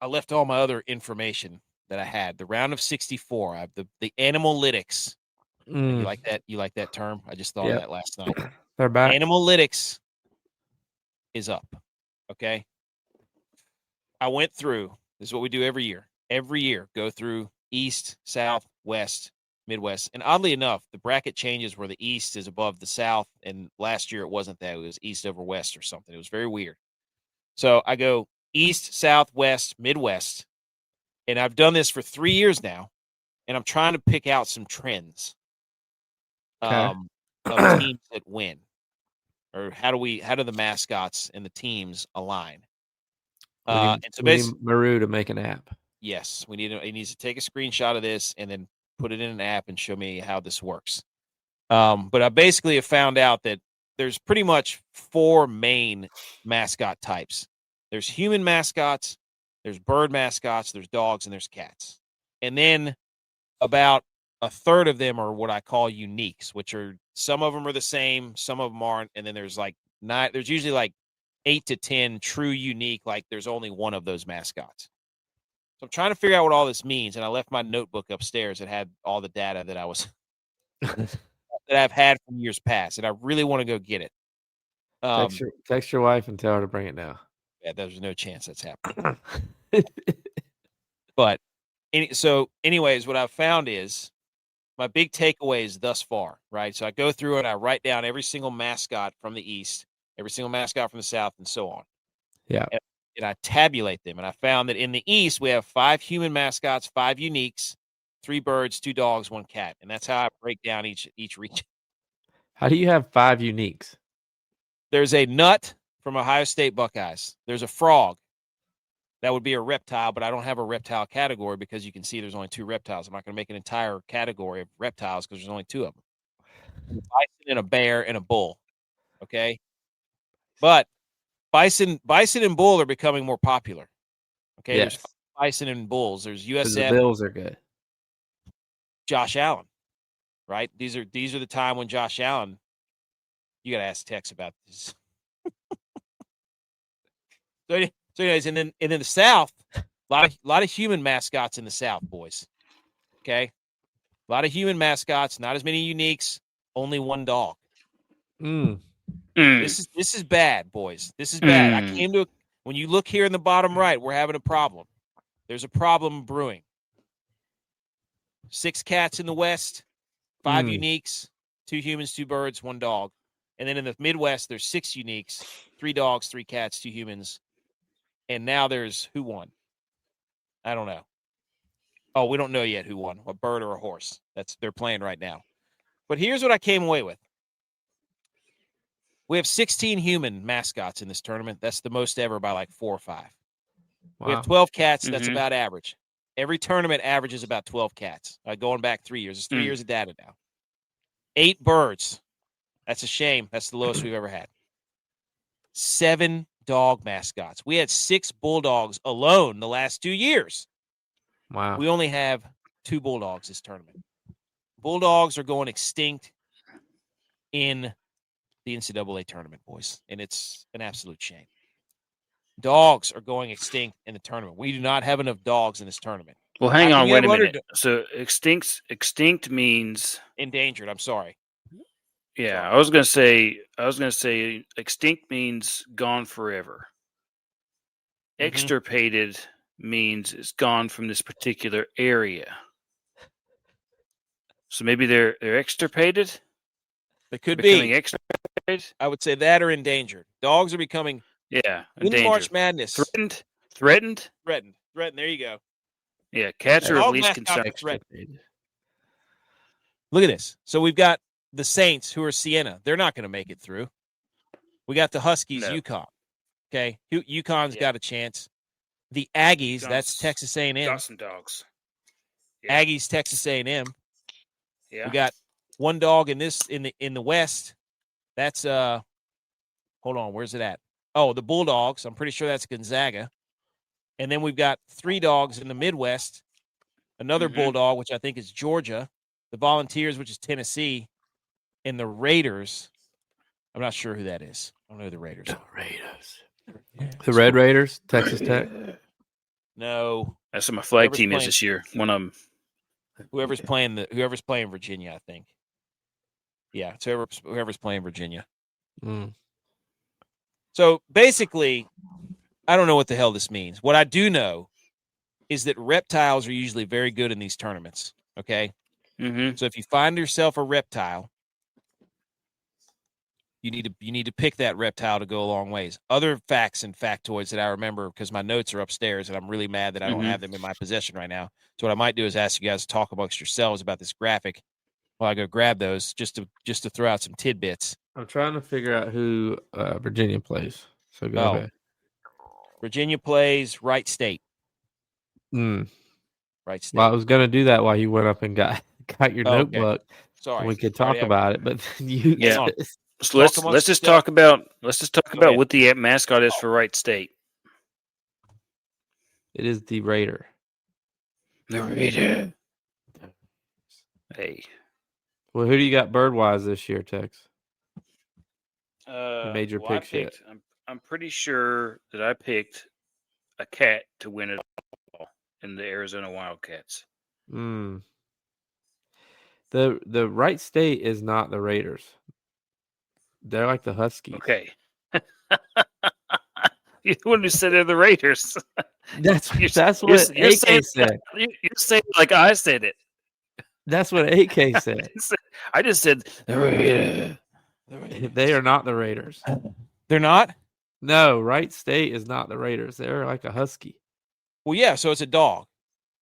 I left all my other information that I had. The round of 64. I have the Animal-itics. You like that? You like that term? I just thought of that last night. They're back. Animal-itics is up. Okay. I went through. This is what we do every year. Every year, go through East, South, West, Midwest. And oddly enough, the bracket changes where the East is above the South. And last year it wasn't that. It was East over West or something. It was very weird. So I go East, South, West, Midwest. And I've done this for 3 years now. And I'm trying to pick out some trends of teams that win. Or how do the mascots and the teams align? And so we need Maru to make an app. Yes, he needs to take a screenshot of this and then put it in an app and show me how this works. But I basically have found out that there's pretty much 4 main mascot types. There's human mascots, there's bird mascots, there's dogs, and there's cats. And then about a third of them are what I call uniques, which are some of them are the same, some of them aren't, and then there's there's usually like 8 to 10 true unique, like there's only one of those mascots. So I'm trying to figure out what all this means, and I left my notebook upstairs that had all the data that I was that I've had from years past, and I really want to go get it. Text your wife and tell her to bring it now. Yeah, there's no chance that's happening. But anyways, what I've found is my big takeaways thus far, right? So I go through and I write down every single mascot from the East, every single mascot from the South, and so on. Yeah. And I tabulate them. And I found that in the East, we have 5 human mascots, 5 uniques, 3 birds, 2 dogs, 1 cat. And that's how I break down each region. How do you have 5 uniques? There's a nut from Ohio State Buckeyes. There's a frog. That would be a reptile, but I don't have a reptile category because you can see there's only 2 reptiles. I'm not going to make an entire category of reptiles because there's only 2 of them. A bison and a bear and a bull. Okay? But bison and bull are becoming more popular. Okay? Yes. There's bison and bulls. There's USF. The Bills are good. Josh Allen. Right? These are the time when Josh Allen You got to ask Tex about this. So anyways, and then the South, a lot of human mascots in the South, boys. Okay, a lot of human mascots, not as many uniques, only one dog. This is bad, boys. This is bad. I came to when you look here in the bottom right, we're having a problem. There's a problem brewing. 6 cats in the West, 5 uniques, 2 humans, 2 birds, 1 dog. And then in the Midwest, there's 6 uniques, 3 dogs, 3 cats, 2 humans. And now there's who won? I don't know. Oh, we don't know yet who won, a bird or a horse. They're playing right now. But here's what I came away with. We have 16 human mascots in this tournament. That's the most ever by like 4 or 5. Wow. We have 12 cats. That's about average. Every tournament averages about 12 cats. Going back 3 years. It's 3 years of data now. 8 birds. That's a shame. That's the lowest we've ever had. 7 dog mascots. We had 6 bulldogs alone the last 2 years. Wow. We only have 2 bulldogs this tournament. Bulldogs are going extinct in the NCAA tournament, boys, and it's an absolute shame. Dogs are going extinct in the tournament. We do not have enough dogs in this tournament. Well, hang on, wait a minute. So extinct means endangered. I'm sorry. Yeah, sorry. I was gonna say extinct means gone forever. Extirpated means it's gone from this particular area. So maybe they're extirpated. They could be extirpated. I would say that or endangered. Dogs are becoming endangered. March Madness. Threatened. There you go. Yeah, cats are at least concerned. Look at this. So we've got the Saints, who are Siena. They're not going to make it through. We got the Huskies, UConn. Okay, UConn's got a chance. The Aggies, that's Texas A&M. Got some dogs. Yeah. Aggies, Texas A&M. Yeah. We got 1 dog in the West. That's hold on, where's it at? Oh, the Bulldogs. I'm pretty sure that's Gonzaga. And then we've got 3 dogs in the Midwest. Another Bulldog, which I think is Georgia. The Volunteers, which is Tennessee. And the Raiders. I'm not sure who that is. I don't know who the Raiders are. The Red Raiders, Texas Tech. No. That's what my flag team is this year. One of them. Whoever's playing Virginia, I think. Yeah, it's whoever's playing Virginia. So basically, I don't know what the hell this means. What I do know is that reptiles are usually very good in these tournaments. Okay. So if you find yourself a reptile, you need to pick that reptile to go a long ways. Other facts and factoids that I remember, because my notes are upstairs and I'm really mad that I don't have them in my possession right now. So what I might do is ask you guys to talk amongst yourselves about this graphic while I go grab those, just to throw out some tidbits. I'm trying to figure out who Virginia plays. So go ahead. Virginia plays Wright State. Wright State. Well, I was going to do that while you went up and got your notebook. Okay. Sorry, we could talk about it, but you. Yeah. So let's just talk about what the mascot is for Wright State. It is the Raider. The Raider. Hey. Well, who do you got bird-wise this year, Tex? Major picks yet? I'm pretty sure that I picked a cat to win it all in the Arizona Wildcats. The Wright State is not the Raiders. They're like the Huskies. Okay. You're the one who said they're the Raiders. That's what AK said. You're saying like I said it. That's what AK said. I just said the Raiders. They are not the Raiders. They're not? No, Wright State is not the Raiders. They're like a Husky. Well, yeah, so it's a dog.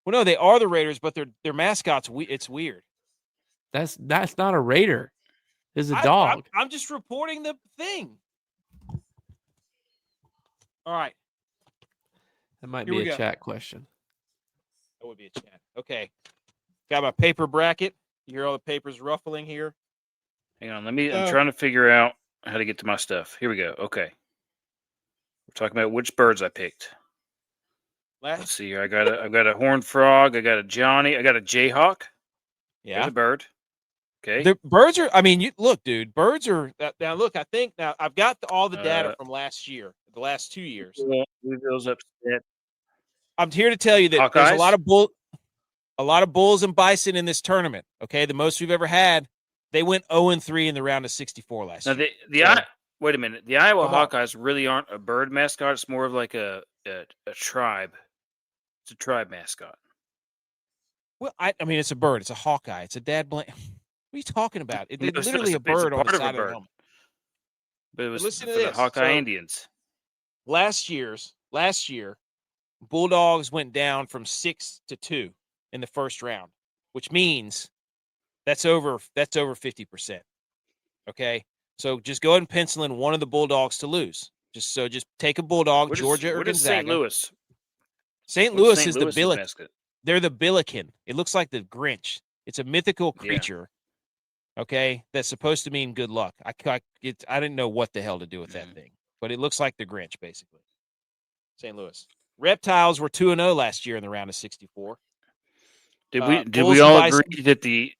Well, no, they are the Raiders, but their mascot's it's weird. That's not a Raider. It's a dog. I'm just reporting the thing. All right. That might be a chat question. That would be a chat. Okay. Got my paper bracket. You hear all the papers ruffling here? Hang on. I'm trying to figure out how to get to my stuff. Here we go. Okay. We're talking about which birds I picked. Let's see here. I've got a horned frog. I got a Johnny. I got a jayhawk. Yeah. There's a bird. Okay. The birds are. I mean, you look, dude. Birds are now. Look, I think now I've got all the data from last year, the last 2 years. Louisville's upset. I'm here to tell you that there's a lot Hawkeyes? of bulls and bison in this tournament. Okay, the most we've ever had. They went 0-3 in the round of 64 last year. Wait a minute. The Iowa Come on. Hawkeyes really aren't a bird mascot. It's more of like a tribe. It's a tribe mascot. Well, I mean, it's a bird. It's a Hawkeye. It's a dad blank. What are you talking about? It's No, literally it's a bird on part the of a side of the bird. helmet. But it was listen for to the this. Hawkeye So, Indians. Last year, Bulldogs went down from 6 to 2 in the first round, which means that's over 50%. Okay, so just go ahead and pencil in one of the Bulldogs to lose. Just take a Bulldog, Georgia or Gonzaga. St. Louis? St. Louis is the Billiken. They're the Billiken. It looks like the Grinch. It's a mythical creature. Yeah. Okay, that's supposed to mean good luck. I didn't know what the hell to do with that thing, but it looks like the Grinch basically. St. Louis. Reptiles were 2-0 last year in the round of 64. Did we all agree that the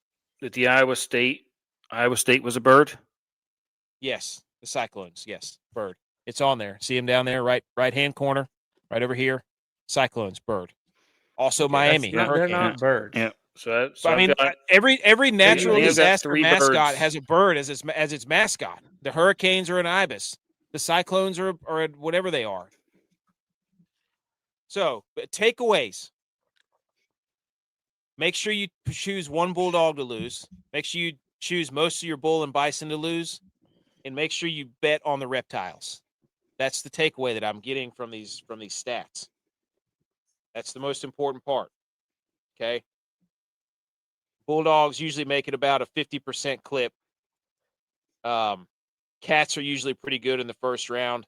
Iowa State was a bird? Yes, the Cyclones. Yes, bird. It's on there. See them down there, right hand corner, right over here. Cyclones, bird. Also Miami. They're not birds. Yeah. So I mean, every natural disaster mascot has a bird as its mascot. The Hurricanes are an ibis. The Cyclones are whatever they are. So, takeaways. Make sure you choose one Bulldog to lose. Make sure you choose most of your bull and bison to lose. And make sure you bet on the reptiles. That's the takeaway that I'm getting from these stats. That's the most important part. Okay? Bulldogs usually make it about a 50% clip. Cats are usually pretty good in the first round.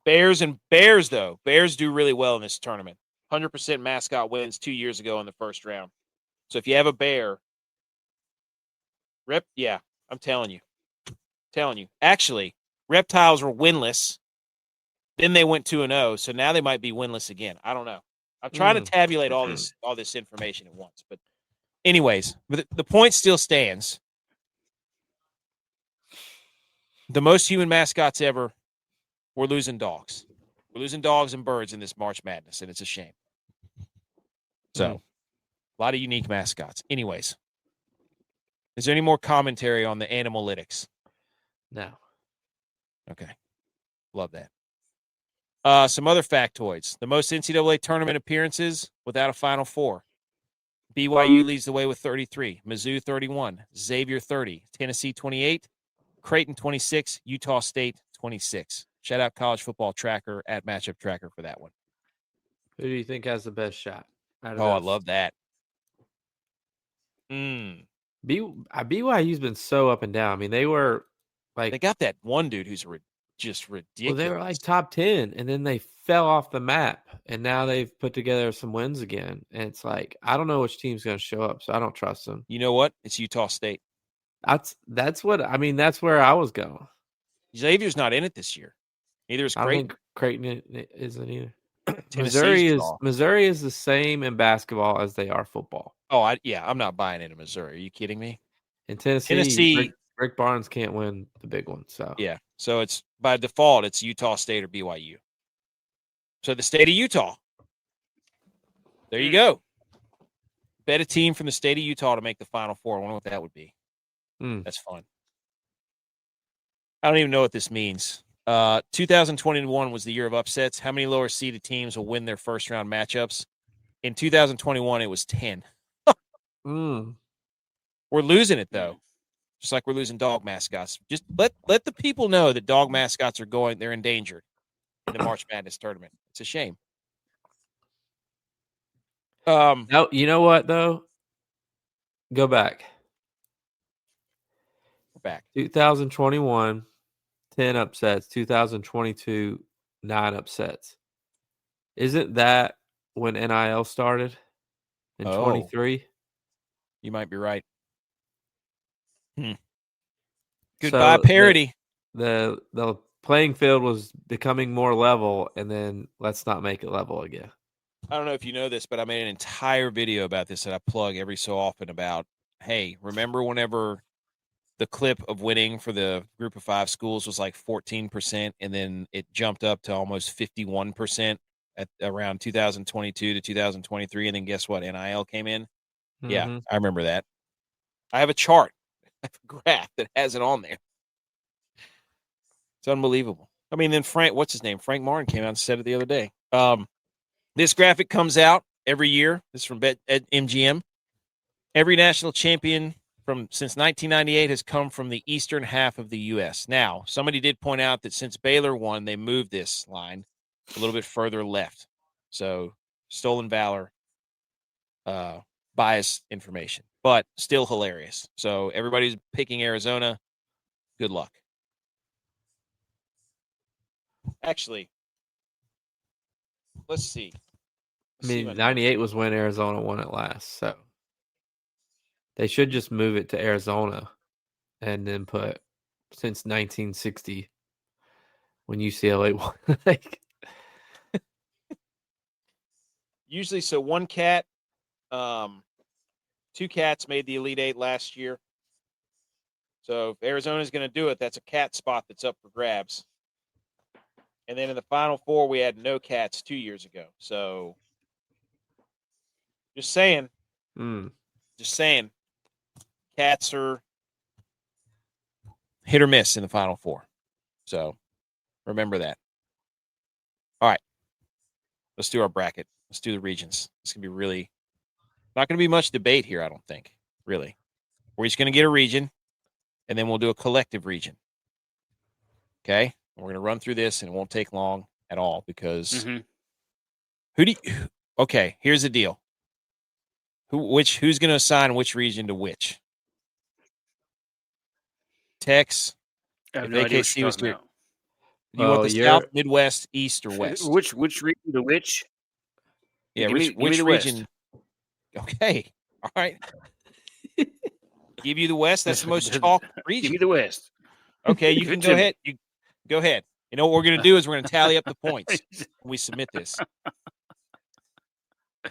Bears do really well in this tournament. 100% mascot wins 2 years ago in the first round. So if you have a bear, I'm telling you. Actually, reptiles were winless. Then they went 2-0, so now they might be winless again. I don't know. I'm trying to tabulate all this information at once, but anyways, the point still stands. The most human mascots ever. We're losing dogs. We're losing dogs and birds in this March Madness, and it's a shame. So, a lot of unique mascots. Anyways, is there any more commentary on the Animal-itics? No. Okay. Love that. Some other factoids. The most NCAA tournament appearances without a Final Four. BYU leads the way with 33. Mizzou, 31. Xavier, 30. Tennessee, 28. Creighton, 26. Utah State, 26. Shout out College Football Tracker at Matchup Tracker for that one. Who do you think has the best shot? I love that. BYU's been so up and down. I mean, they were like they got that one dude who's just ridiculous. Well, they were like top 10, and then they fell off the map, and now they've put together some wins again. And it's like I don't know which team's going to show up, so I don't trust them. You know what? It's Utah State. That's what I mean. That's where I was going. Xavier's not in it this year. Neither is Creighton. I think Creighton isn't either. Missouri is the same in basketball as they are football. Oh, I'm not buying into Missouri. Are you kidding me? In Tennessee, Rick Barnes can't win the big one. So yeah, so it's by default it's Utah State or BYU. So the state of Utah. There you go. Bet a team from the state of Utah to make the Final Four. I wonder what that would be. That's fun. I don't even know what this means. 2021 was the year of upsets. How many lower seeded teams will win their first round matchups? In 2021, it was 10. We're losing it though, just like we're losing dog mascots. Just let the people know that dog mascots they're endangered in the March Madness tournament. It's a shame. No, you know what though? Go back. We're back. 2021, 10 upsets. 2022, 9 upsets. Isn't that when NIL started in 23? You might be right. Goodbye, parity. The playing field was becoming more level, and then let's not make it level again. I don't know if you know this, but I made an entire video about this that I plug every so often about, hey, remember whenever the clip of winning for the group of 5 schools was like 14%, and then it jumped up to almost 51% at around 2022 to 2023. And then guess what? NIL came in. Mm-hmm. Yeah, I remember that. I have a chart, a graph that has it on there. It's unbelievable. I mean, then what's his name? Frank Martin came out and said it the other day. This graphic comes out every year. This is from MGM. Every national champion since 1998 has come from the eastern half of the U.S. Now, somebody did point out that since Baylor won, they moved this line a little bit further left. So, stolen valor, bias information, but still hilarious. So, everybody's picking Arizona. Good luck. Actually, let's see. I mean, 98 was when Arizona won it last, so they should just move it to Arizona and then put since 1960 when UCLA won. Usually, so one cat, 2 cats made the Elite Eight last year. So if Arizona's going to do it, that's a cat spot that's up for grabs. And then in the Final Four, we had no cats 2 years ago. So just saying. Just saying. Cats are hit or miss in the Final Four. So remember that. All right. Let's do our bracket. Let's do the regions. It's going to be not going to be much debate here, I don't think, really. We're just going to get a region, and then we'll do a collective region. Okay? We're going to run through this, and it won't take long at all because okay, here's the deal. Who's going to assign which region to which? Tex, I have if no idea what AKC you're was talking here, about. do you want the South, Midwest, East, or West? Which region to which? Yeah, give which me the region? West. Okay, all right. Give you the West. That's the most chalk region. Give me the West. Okay, you can go ahead. You go ahead. You know what we're going to do is we're going to tally up the points when we submit this.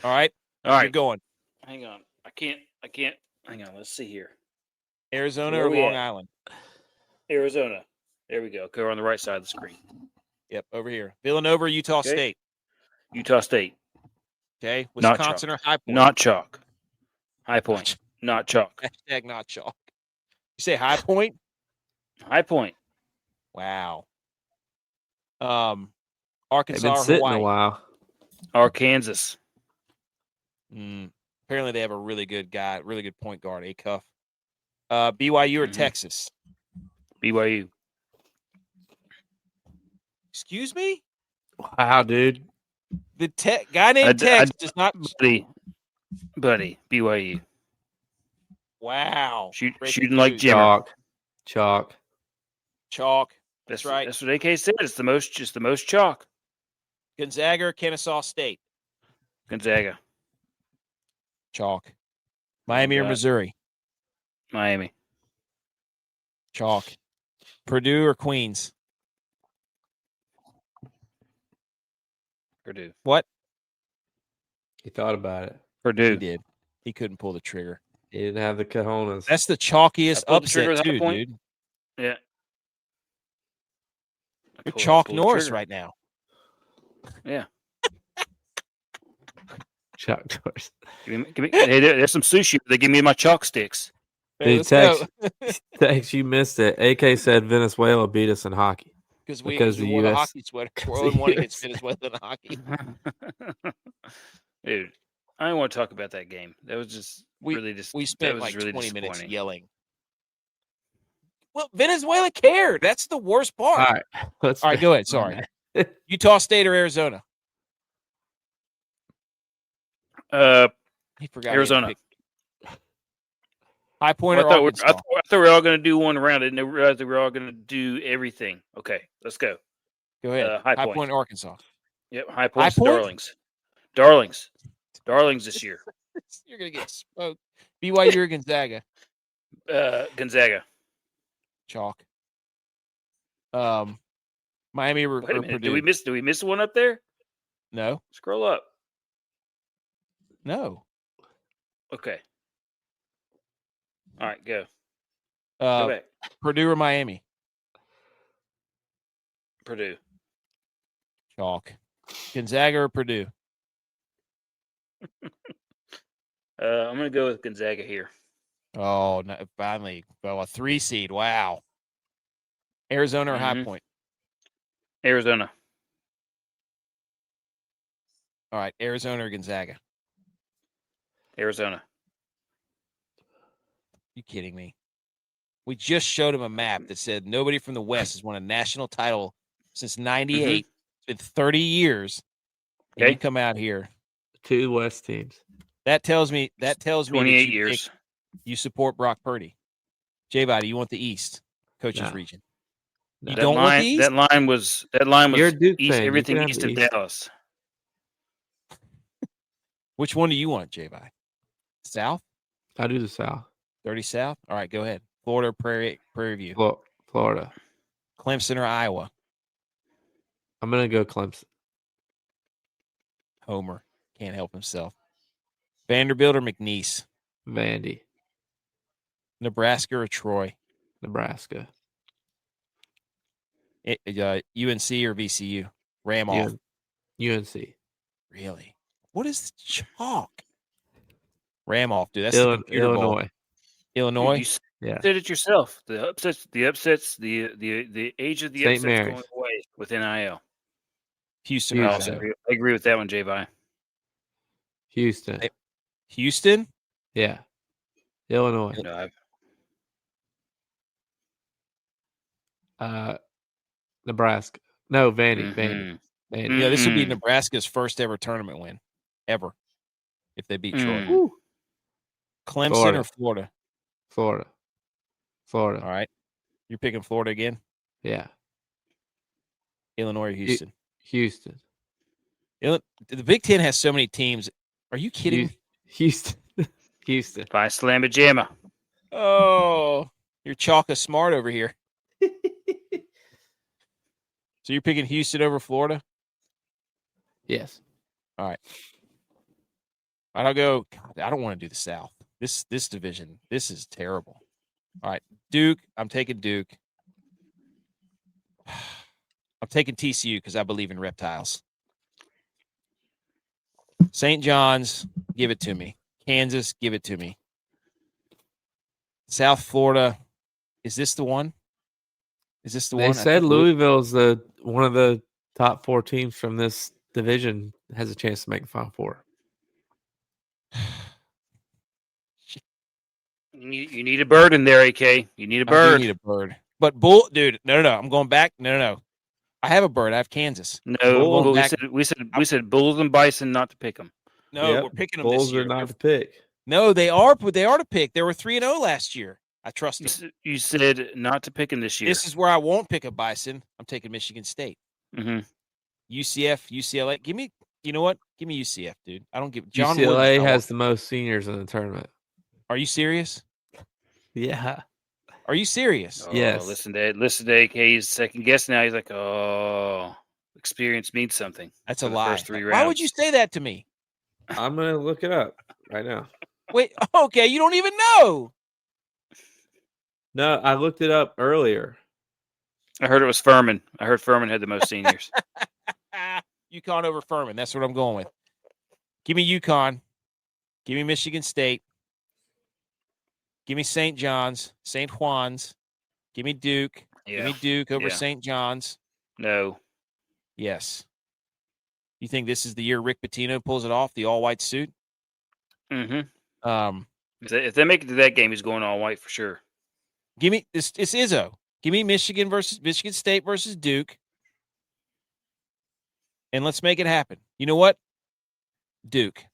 All right. You're going. Hang on. I can't. Hang on. Let's see here. Arizona or Long Island? Arizona. There we go. Okay, we're on the right side of the screen. Yep, over here. Villanova, Utah State. Utah State. Okay. Wisconsin or High Point? Not chalk. High Point. Not chalk. Hashtag not chalk. You say High Point? High Point. Wow. Arkansas They've been or sitting Hawaii? a while. Arkansas. Apparently they have a really good guy, really good point guard, Acuff. BYU or Texas? BYU. Excuse me? Wow, dude. The guy named Tex does not. Buddy, BYU. Wow. Shooting like Jimmer. Chalk. That's right. That's what AK said. It's the most chalk. Gonzaga or Kennesaw State? Gonzaga. Chalk. Miami or Missouri? Miami. Chalk. Purdue or Queens? Purdue. What? He thought about it. Purdue. He did. He couldn't pull the trigger. He didn't have the cojones. That's the chalkiest upset, too, dude. Yeah. You're Chalk Norris right now. Yeah. Chalk Norris. Hey, there's some sushi. They give me my chalk sticks. Hey, Tex, you missed it. AK said Venezuela beat us in hockey. Because we wore a hockey sweater. We're 0-1 against Venezuela in hockey. Dude, I don't want to talk about that game. That was just we spent like really 20 minutes yelling. Well, Venezuela cared. That's the worst part. All right, go ahead. Sorry. Utah State or Arizona? He forgot. Arizona. High Point or Arkansas? I thought we were all going to do one round. I didn't realize we were all going to do everything. Okay, let's go. Go ahead. High Point, Arkansas. Yep, High Point. Darlings this year. You're going to get smoked. BYU or Gonzaga? Gonzaga. Chalk. Miami or Wait a minute. Purdue? Do we miss one up there? No. Scroll up. No. Okay. All right, go. Go Uh, back. Purdue or Miami? Purdue. Chalk. Gonzaga or Purdue? I'm going to go with Gonzaga here. Oh, no, finally. Well, a 3 seed. Wow. Arizona or High Point? Arizona. All right. Arizona or Gonzaga? Arizona. You kidding me? We just showed him a map that said nobody from the West has won a national title since 98. It's been 30 years. And you come out here. 2 West teams. That tells me that 28 years. You support Brock Purdy. J-Body, do you want the East coaches No. region? No. You don't want the East? That line was You're a Duke east, fan. everything have east the of East. Dallas. Which one do you want, J-Body? South? I do the South. 30 South? All right, go ahead. Florida, Prairie View. Florida. Clemson or Iowa? I'm going to go Clemson. Homer. Can't help himself. Vanderbilt or McNeese? Vandy. Nebraska or Troy? Nebraska. UNC or VCU? Ram off. UNC. Really? What is chalk? Ram off, dude. That's the computer Illinois. ball. Illinois? You Yeah. said it yourself. The upsets, the age of the St. upsets Mary's. going away with NIL. Houston. I Houston. agree with that one, J-Bye. Houston. Houston? Yeah. Illinois. No, Nebraska. No, Vandy. Mhm. Vandy. Yeah, this would be Mm-mm. Nebraska's first ever tournament win, ever, if they beat Troy. Mm. Clemson or Florida? Florida. All right. You're picking Florida again? Yeah. Illinois or Houston? Houston. The Big Ten has so many teams. Are you kidding me? Houston. Houston. By Slamma Jamma. Oh, you're chalka smart over here. So you're picking Houston over Florida? Yes. All right. I'll go. God, I don't want to do the South. This division, this is terrible. All right. Duke. I'm taking Duke. I'm taking TCU because I believe in reptiles. St. John's, give it to me. Kansas, give it to me. South Florida, is this the one? Is this the one? They said Louisville's one of the top 4 teams from this division has a chance to make the Final Four. You need a bird in there, AK. You need a bird. I do need a bird. But dude, no. I'm going back. No. I have a bird. I have Kansas. No, we said Bulls and Bison not to pick them. No, we're picking them Bulls this year. are not to pick. No, they are to pick. They were 3-0 last year. I trust them. You said not to pick them this year. This is where I won't pick a Bison. I'm taking Michigan State. Mm-hmm. UCF, UCLA. Give me, you know what? Give me UCF, dude. I don't give John UCLA Wooden, has the most seniors in the tournament. Are you serious? Yeah. Are you serious? Oh, yes. Listen to AK. He's second guessing now. He's like, oh, experience means something. That's a lie. First 3 rounds. Why would you say that to me? I'm going to look it up right now. Wait, okay, you don't even know. No, I looked it up earlier. I heard it was Furman. I heard Furman had the most seniors. UConn over Furman. That's what I'm going with. Give me UConn. Give me Michigan State. Give me St. John's, St. Juan's. Give me Duke. Yeah. Give me Duke over Yeah. St. John's. No. Yes. You think this is the year Rick Pitino pulls it off, the all-white suit? Mm-hmm. If they make it to that game, he's going all white for sure. Give me it's Izzo. Give me Michigan State versus Duke. And let's make it happen. You know what? Duke.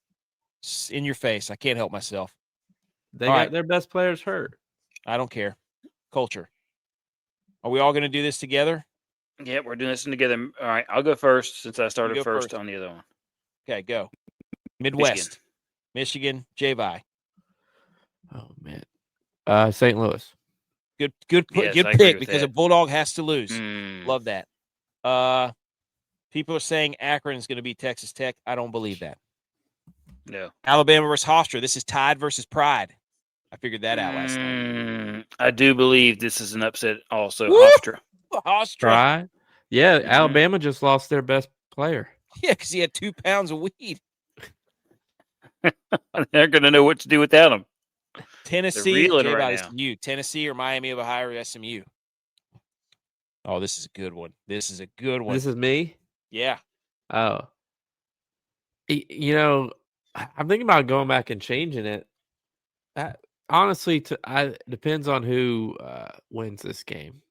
It's in your face. I can't help myself. They All got right. their best players hurt. I don't care. Culture. Are we all going to do this together? Yeah, we're doing this together. All right, I'll go first since I started go first first. on the other one. Okay, go. Midwest. Michigan. J-Vi. Oh, man. St. Louis. Good Yes, good I agree pick with because that. a Bulldog has to lose. Mm. Love that. People are saying Akron is going to be Texas Tech. I don't believe that. No. Alabama versus Hofstra. This is Tide versus Pride. I figured that out last night. I do believe this is an upset also. Woo! Hofstra. Hofstra. Right? Yeah, Mhm. Alabama just lost their best player. Yeah, because he had 2 pounds of weed. They're going to know what to do without him. Tennessee, reeling J-Bot right is now. you. Tennessee or Miami of Ohio or SMU. Oh, this is a good one. This is a good one. This is me? Yeah. Oh. You know, I'm thinking about going back and changing it. Honestly, depends on who wins this game.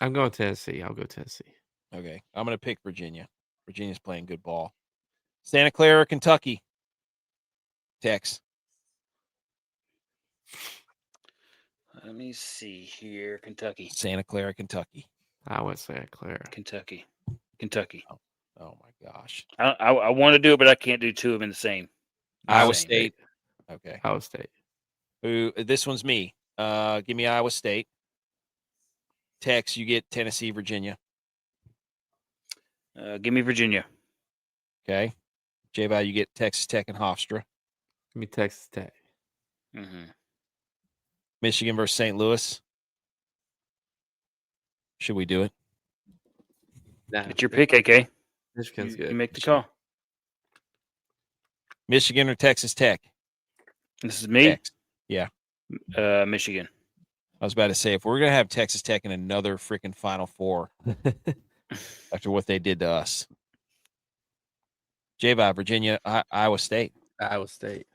I'm going Tennessee. I'll go Tennessee. Okay. I'm going to pick Virginia. Virginia's playing good ball. Santa Clara, Kentucky. Tex. Let me see here. Kentucky. Santa Clara, Kentucky. I went Santa Clara. Kentucky. Oh my gosh. I want to do it, but I can't do two of them in the same. Iowa Same. State. Okay. Iowa State. Ooh, this one's me. Give me Iowa State. Tex, you get Tennessee, Virginia. Give me Virginia. Okay. J-Bot, you get Texas Tech and Hofstra. Give me Texas Tech. Mm-hmm. Michigan versus St. Louis. Should we do it? Nah, It's your pick, AK. Michigan's good. You make the call. Michigan or Texas Tech? This is me. Tex. Yeah. Michigan. I was about to say, if we're going to have Texas Tech in another freaking Final Four after what they did to us. J-Bot, Virginia, Iowa State. Iowa State.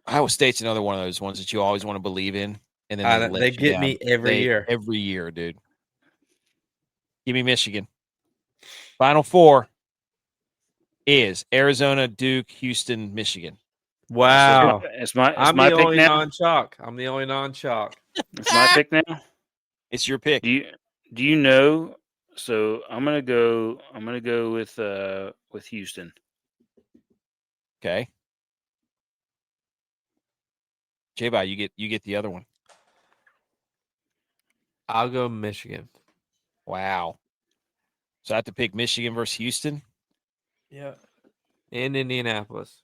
Iowa State's another one of those ones that you always want to believe in, and then They get me every year. Every year, dude. Give me Michigan. Final Four is Arizona, Duke, Houston, Michigan. Wow. It's my I'm my the pick only now. non-chalk. I'm the only non-chalk. It's my pick now. It's your pick. Do you know? So I'm gonna go with Houston. Okay. J-Bot, you get the other one. I'll go Michigan. Wow. So I have to pick Michigan versus Houston? Yeah. In Indianapolis.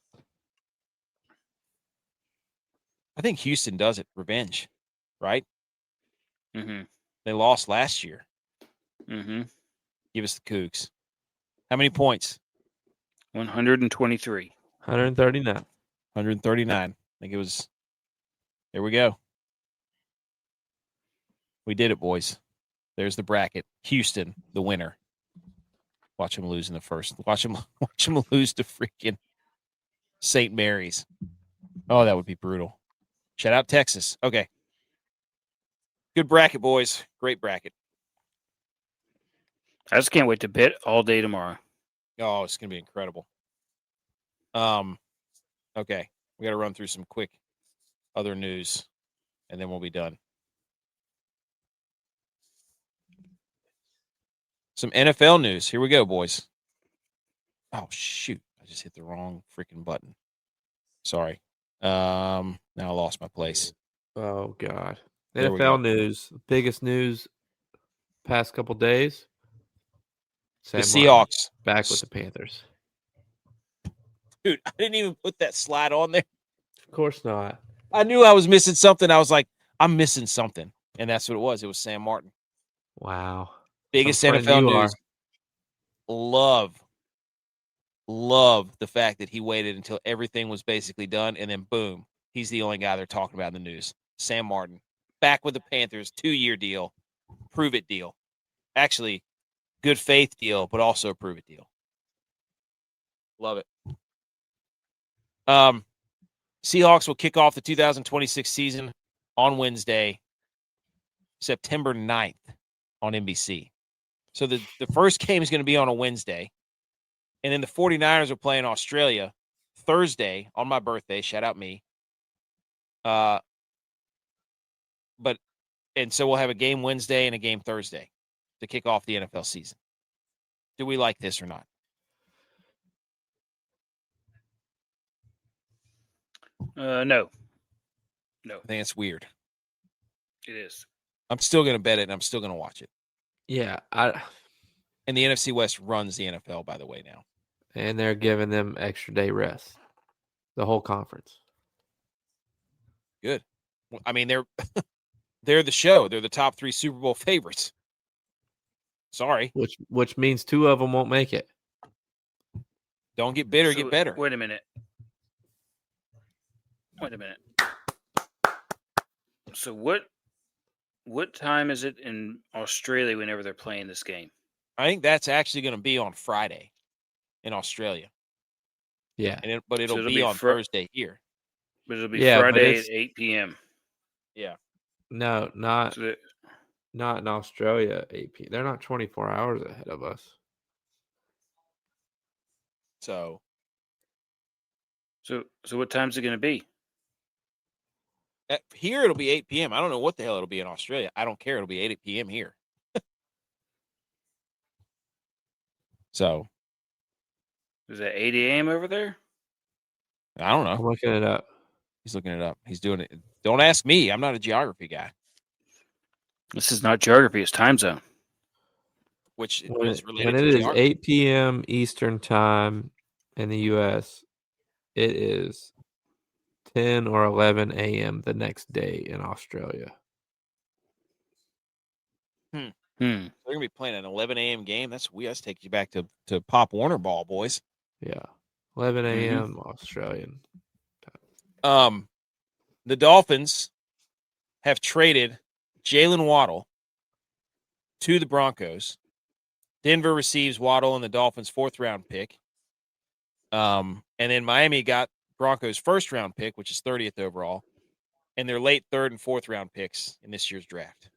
I think Houston does it. Revenge, right? Mm-hmm. They lost last year. Mm-hmm. Give us the Cougs. How many points? 123. 139. 139. I think it was. There we go. We did it, boys. There's the bracket. Houston, the winner. Watch them lose in the first. Watch them lose to freaking St. Mary's. Oh, that would be brutal. Shout out Texas. Okay. Good bracket, boys. Great bracket. I just can't wait to bet all day tomorrow. Oh, it's gonna be incredible. Okay. We got to run through some quick other news, and then we'll be done. Some NFL news. Here we go, boys. Oh shoot! I just hit the wrong freaking button. Sorry. Now I lost my place. Oh God. There we go. NFL news. Biggest news past couple days. The Sam Martin Seahawks back with the Panthers. Dude, I didn't even put that slide on there. Of course not. I knew I was missing something. I was like, I'm missing something. And that's what it was. It was Sam Martin. Wow. Biggest Some friend NFL you news. Love the fact that he waited until everything was basically done. And then boom, he's the only guy they're talking about in the news. Sam Martin. Back with the Panthers. 2-year deal. Prove it deal. Actually, good faith deal, but also a prove it deal. Love it. Seahawks will kick off the 2026 season on Wednesday, September 9th on NBC. So the first game is going to be on a Wednesday. And then the 49ers are playing Australia Thursday on my birthday. Shout out me. So we'll have a game Wednesday and a game Thursday to kick off the NFL season. Do we like this or not? No. I think it's weird. It is. I'm still going to bet it, and I'm still going to watch it. Yeah, And the NFC West runs the NFL, by the way, now. And they're giving them extra day rest. The whole conference. Good. I mean, they're the show. They're the top 3 Super Bowl favorites. Sorry. Which means 2 of them won't make it. Don't get bitter, get better. Wait a minute. So what time is it in Australia whenever they're playing this game? I think that's actually going to be on Friday in Australia. Yeah. But it'll be on Thursday here. But it'll be Friday at 8 p.m. Yeah. No, not in Australia, 8 p.m. They're not 24 hours ahead of us. So what time is it going to be? Here it'll be 8 p.m. I don't know what the hell it'll be in Australia. I don't care. It'll be 8 p.m. here. So is that 8 a.m. over there? I don't know. I'm looking it up. He's looking it up. He's doing it. Don't ask me. I'm not a geography guy. This is not geography. It's time zone. Which is related when it to is geography. 8 p.m. Eastern time in the U.S., it is 10 or 11 a.m. the next day in Australia. They're going to be playing an 11 a.m. game. That's take you back to Pop Warner ball, boys. Yeah. 11 a.m. Australian time. The Dolphins have traded Jalen Waddle to the Broncos. Denver receives Waddle and the Dolphins' 4th-round pick. And then Miami got Broncos' 1st-round pick, which is 30th overall, and their late 3rd and 4th-round picks in this year's draft.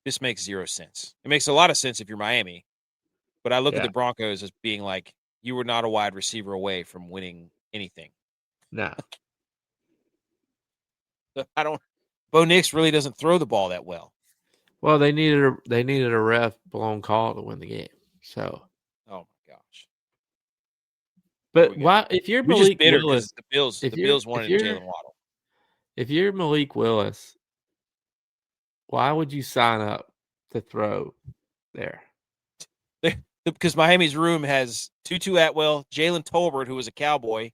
This makes 0 sense. It makes a lot of sense if you're Miami, but I look at the Broncos as being like, you were not a wide receiver away from winning anything. No. Bo Nix really doesn't throw the ball that well. Well, they needed a ref blown call to win the game. So. Oh my gosh. But why? If you're Malik Willis, the Bills wanted Jalen Waddle. If you're Malik Willis, why would you sign up to throw there? Because Miami's room has Tutu Atwell, Jalen Tolbert, who was a Cowboy,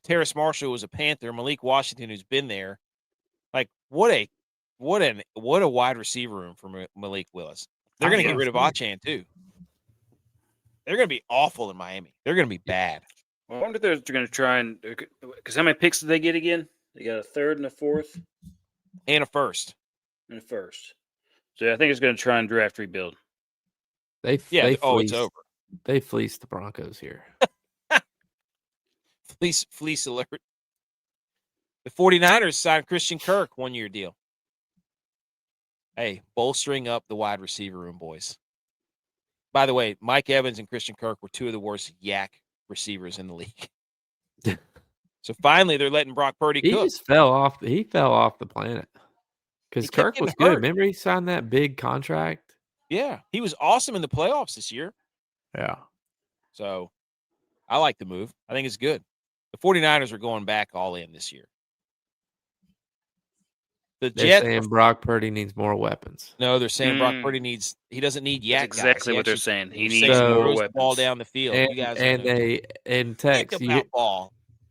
Terrace Marshall, who was a Panther, Malik Washington, who's been there. Like, what a wide receiver room for Malik Willis. They're going to get rid of Achane, too. They're going to be awful in Miami. They're going to be bad. I wonder if they're going to try and – because how many picks did they get again? They got a 3rd and a 4th? And a 1st. And a 1st. So I think it's going to try and draft rebuild. It's over. They fleeced the Broncos here. Fleece alert. The 49ers signed Christian Kirk 1-year deal. Hey, bolstering up the wide receiver room, boys. By the way, Mike Evans and Christian Kirk were 2 of the worst yak receivers in the league. So finally, they're letting Brock Purdy cook. He fell off the planet. Because Kirk was good. hurt. Remember he signed that big contract? Yeah, he was awesome in the playoffs this year. Yeah. So I like the move. I think it's good. The 49ers are going back all in this year. They're saying Brock Purdy needs more weapons. No, they're saying Brock Purdy he doesn't need yak. That's exactly what they're saying. He needs more weapons. The ball down the field. And, you guys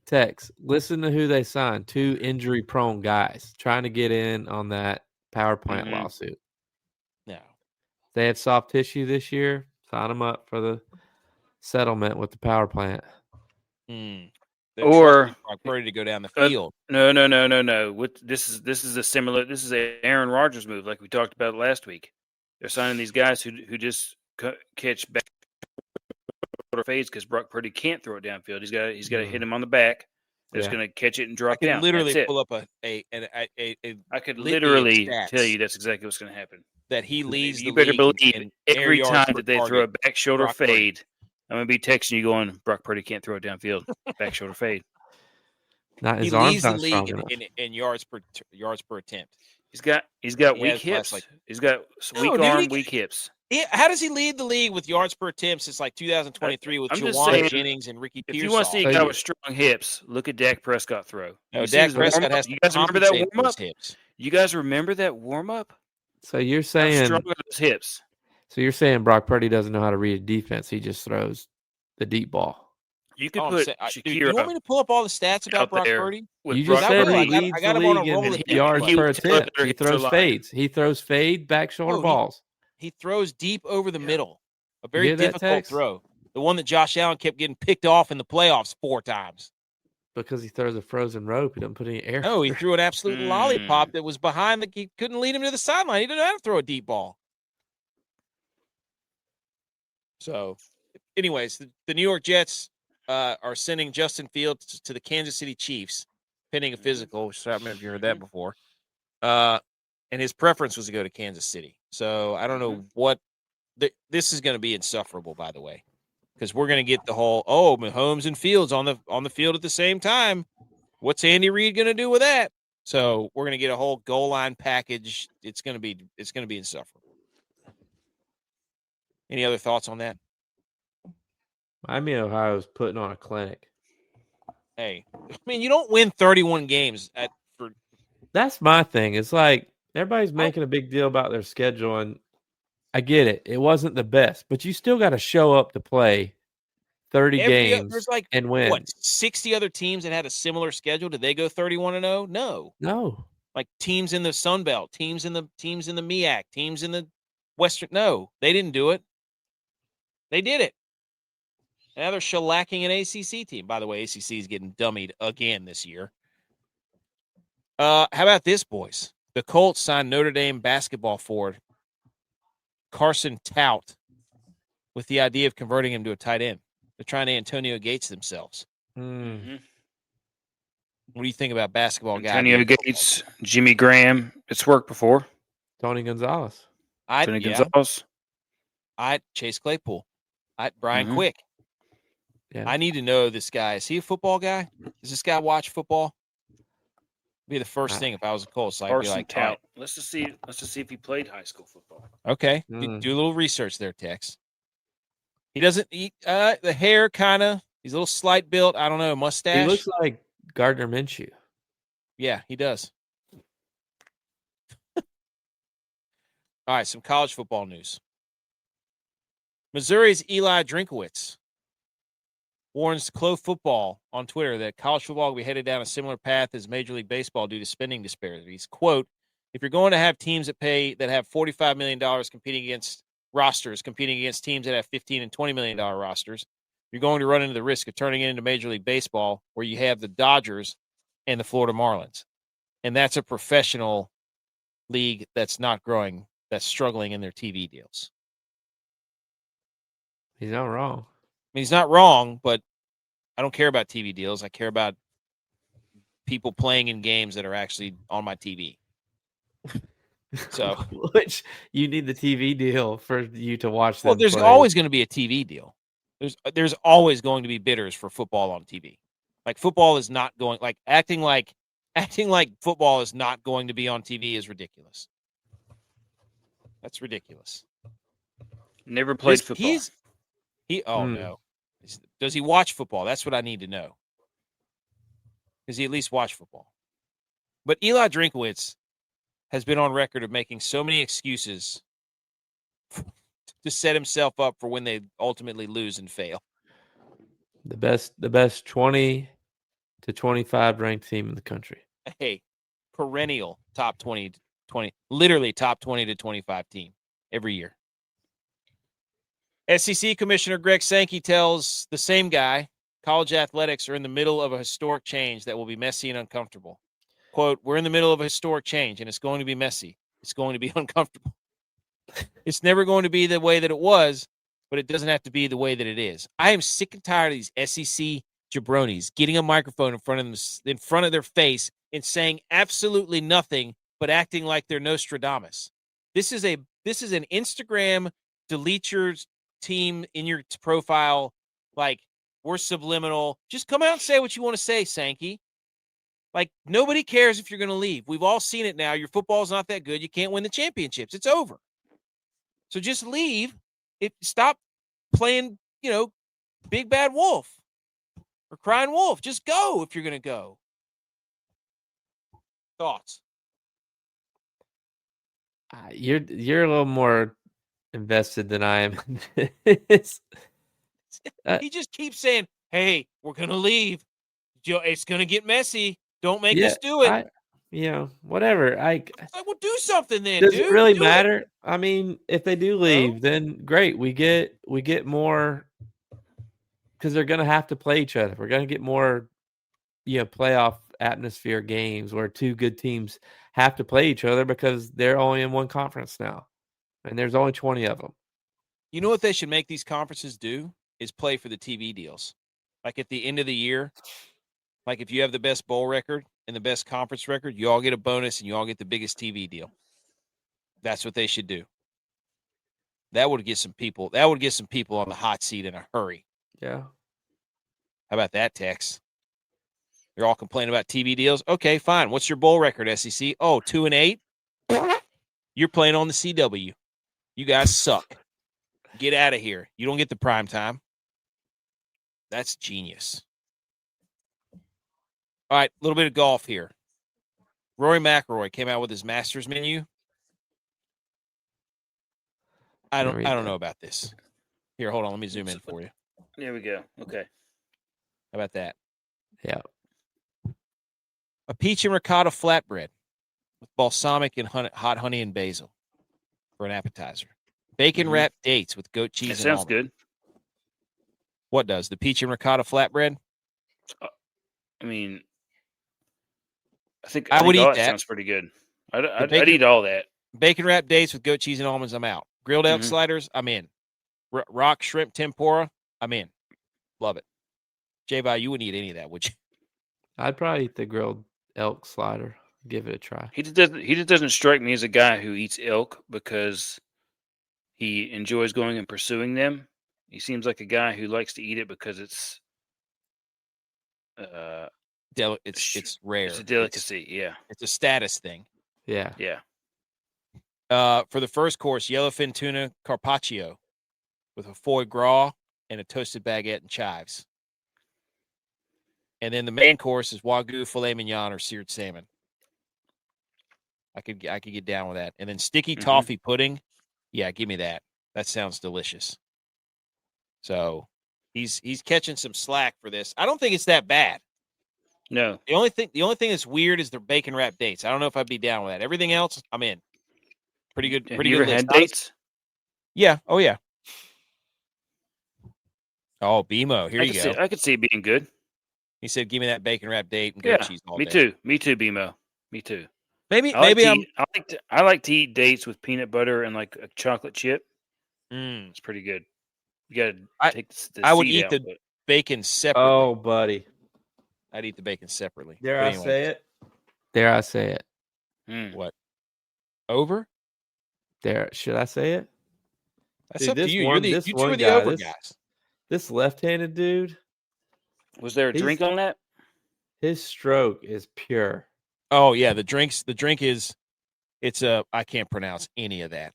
Tex, listen to who they signed. 2 injury-prone guys trying to get in on that power plant lawsuit. No. They have soft tissue this year. Sign them up for the settlement with the power plant. Or Purdy to go down the field. No. This is Aaron Rodgers move, like we talked about last week. They're signing these guys who just catch back fades because Brock Purdy can't throw it downfield. He's got to hit him on the back. He's going to catch it and drop down. Literally pull up I could literally tell you that's exactly what's going to happen. That he leads you the better league believe every time that they throw a back shoulder fade, I'm going to be texting you going, Brock Purdy can't throw it downfield. Back shoulder fade. Not his he arms leads not the strong league in yards per attempt. He's got weak hips. He's got weak hips. How does he lead the league with yards per attempt since like 2023 with Juwan Jennings and Ricky Pearsall? If you want to see a guy with strong hips, look at Dak Prescott throw. No, Dak Prescott has you guys remember that warm up? You guys remember that warm up? So you're saying how strong are those hips? So you're saying Brock Purdy doesn't know how to read a defense? He just throws the deep ball. You could Oh, put dude, do you want Shakira me to pull up all the stats about out Brock there Purdy? with You Brock just said will. he Purdy. leads I the got him on a league roll in of yards he per would tell attempt. their He throws line. fades. He throws fade back shoulder balls. He throws deep over the middle. A You very hear that, difficult Tex? throw. The one that Josh Allen kept getting picked off in the playoffs 4 times. Because he throws a frozen rope. He doesn't put any air. No, he threw an absolute Mm. lollipop that was behind he couldn't lead him to the sideline. He didn't know how to throw a deep ball. So, anyways, the New York Jets are sending Justin Fields to the Kansas City Chiefs, pending a physical, which I don't remember if you heard that before. And his preference was to go to Kansas City. So I don't know what this is going to be insufferable, by the way, because we're going to get the whole Mahomes and Fields on the field at the same time. What's Andy Reid going to do with that? So we're going to get a whole goal line package. It's going to be insufferable. Any other thoughts on that? Miami, Ohio is putting on a clinic. Hey, I mean, you don't win 31 games That's my thing. It's like everybody's making a big deal about their schedule, and I get it. It wasn't the best, but you still got to show up to play 30 games there's like and win. what 60 other teams that had a similar schedule. Did they go 31-0? No. Like teams in the Sun Belt, teams in the MEAC, teams in the Western. No, they didn't do it. They did it. Now they're shellacking an ACC team. By the way, ACC is getting dummied again this year. How about this, boys? The Colts signed Notre Dame basketball forward Carson Tout with the idea of converting him to a tight end. They're trying to Antonio Gates themselves. Mm-hmm. What do you think about basketball guy? Antonio Gates, Jimmy Graham. It's worked before. Tony Gonzalez. Gonzalez. Chase Claypool. Brian Mhm. Quick. Yeah. I need to know this guy. Is he a football guy? Does this guy watch football? Be the first thing if I was a Colts. I'd be like, Tout. Right. Let's just see if he played high school football. Okay, do a little research there, Tex. He doesn't eat the hair, kind of. He's a little slight built. I don't know, mustache. He looks like Gardner Minshew. Yeah, he does. All right, some college football news. Missouri's Eli Drinkowitz warns Clove Football on Twitter that college football will be headed down a similar path as Major League Baseball due to spending disparities. Quote, if you're going to have teams that have $45 million competing against teams that have $15 and $20 million rosters, you're going to run into the risk of turning it into Major League Baseball where you have the Dodgers and the Florida Marlins. And that's a professional league that's not growing, that's struggling in their TV deals. He's not wrong. I mean, he's not wrong, but I don't care about TV deals. I care about people playing in games that are actually on my TV. So, which you need the TV deal for you to watch them. Well, there's always going to be a TV deal. There's always going to be bidders for football on TV. Like football is not going acting like football is not going to be on TV is ridiculous. That's ridiculous. Never played football. No. Does he watch football? That's what I need to know. Does he at least watch football? But Eli Drinkowitz has been on record of making so many excuses to set himself up for when they ultimately lose and fail. The best 20 to 25 ranked team in the country. Hey, perennial top 20, literally top 20 to 25 team every year. SEC Commissioner Greg Sankey tells the same guy, college athletics are in the middle of a historic change that will be messy and uncomfortable. Quote, we're in the middle of a historic change, and it's going to be messy. It's going to be uncomfortable. It's never going to be the way that it was, but it doesn't have to be the way that it is. I am sick and tired of these SEC jabronis getting a microphone in front of their face and saying absolutely nothing but acting like they're Nostradamus. This is an Instagram delete your team in your profile, like we're subliminal. Just come out and say what you want to say, Sankey. Like, nobody cares if you're going to leave. We've all seen it now. Your football's not that good. You can't win the championships. It's over. So just leave. Stop playing, big bad wolf or crying wolf. Just go if you're going to go. Thoughts? You're a little more invested than I am in this. He just keeps saying, "Hey, we're gonna leave. It's gonna get messy. Don't make us do it." Whatever. It's like, well, do something then, Does dude. it really Do matter? I mean, if they do leave, No. then great. We get more because they're going to have to play each other. We're going to get more, playoff atmosphere games where two good teams have to play each other because they're only in one conference now, and there's only 20 of them. You know what they should make these conferences do is play for the TV deals. Like at the end of the year, like if you have the best bowl record and the best conference record, you all get a bonus and you all get the biggest TV deal. That's what they should do. That would get some people. That would get some people on the hot seat in a hurry. Yeah. How about that, Tex? You're all complaining about TV deals. Okay, fine. What's your bowl record, SEC? Oh, 2-8. You're playing on the CW. You guys suck. Get out of here. You don't get the prime time. That's genius. All right, a little bit of golf here. Rory McIlroy came out with his Masters menu. I don't know about this. Here, hold on. Let me zoom in for you. There we go. Okay. How about that? Yeah. A peach and ricotta flatbread with balsamic and hot honey and basil for an appetizer. Bacon wrapped dates with goat cheese and sounds almond. good. What does? The peach and ricotta flatbread? I mean, I think would eat all that. Sounds pretty good. I'd eat all that. Bacon wrapped dates with goat cheese and almonds, I'm out. Grilled elk sliders, I'm in. Rock shrimp tempura, I'm in. Love it. J-Vi, you wouldn't eat any of that, would you? I'd probably eat the grilled elk slider. Give it a try. He just doesn't strike me as a guy who eats elk because he enjoys going and pursuing them. He seems like a guy who likes to eat it because it's it's rare. It's a delicacy, It's a status thing. Yeah. Yeah. For the first course, yellowfin tuna carpaccio with a foie gras and a toasted baguette and chives. And then the main course is wagyu filet mignon or seared salmon. I could get down with that. And then sticky toffee pudding. Yeah, give me that. That sounds delicious. So he's catching some slack for this. I don't think it's that bad. No. The only thing that's weird is the bacon wrapped dates. I don't know if I'd be down with that. Everything else, I'm in. Pretty good. Have Pretty you good ever list. had dates? Yeah. Oh yeah. Oh, BMO. Here you go. I could see it being good. He said, "Give me that bacon wrapped date and goat cheese all day." Me too, BMO. Me too. Maybe I like to eat dates with peanut butter and like a chocolate chip. It's pretty good. You got to take the I would seed eat out, the bacon separately. Oh, buddy. I'd eat the bacon separately. Dare I say it? Dare I say it? What? Over? Should I say it? That's up to you. You two are the over guys. This left-handed dude. Was there a drink on that? His stroke is pure. Oh yeah, the drink is I can't pronounce any of that.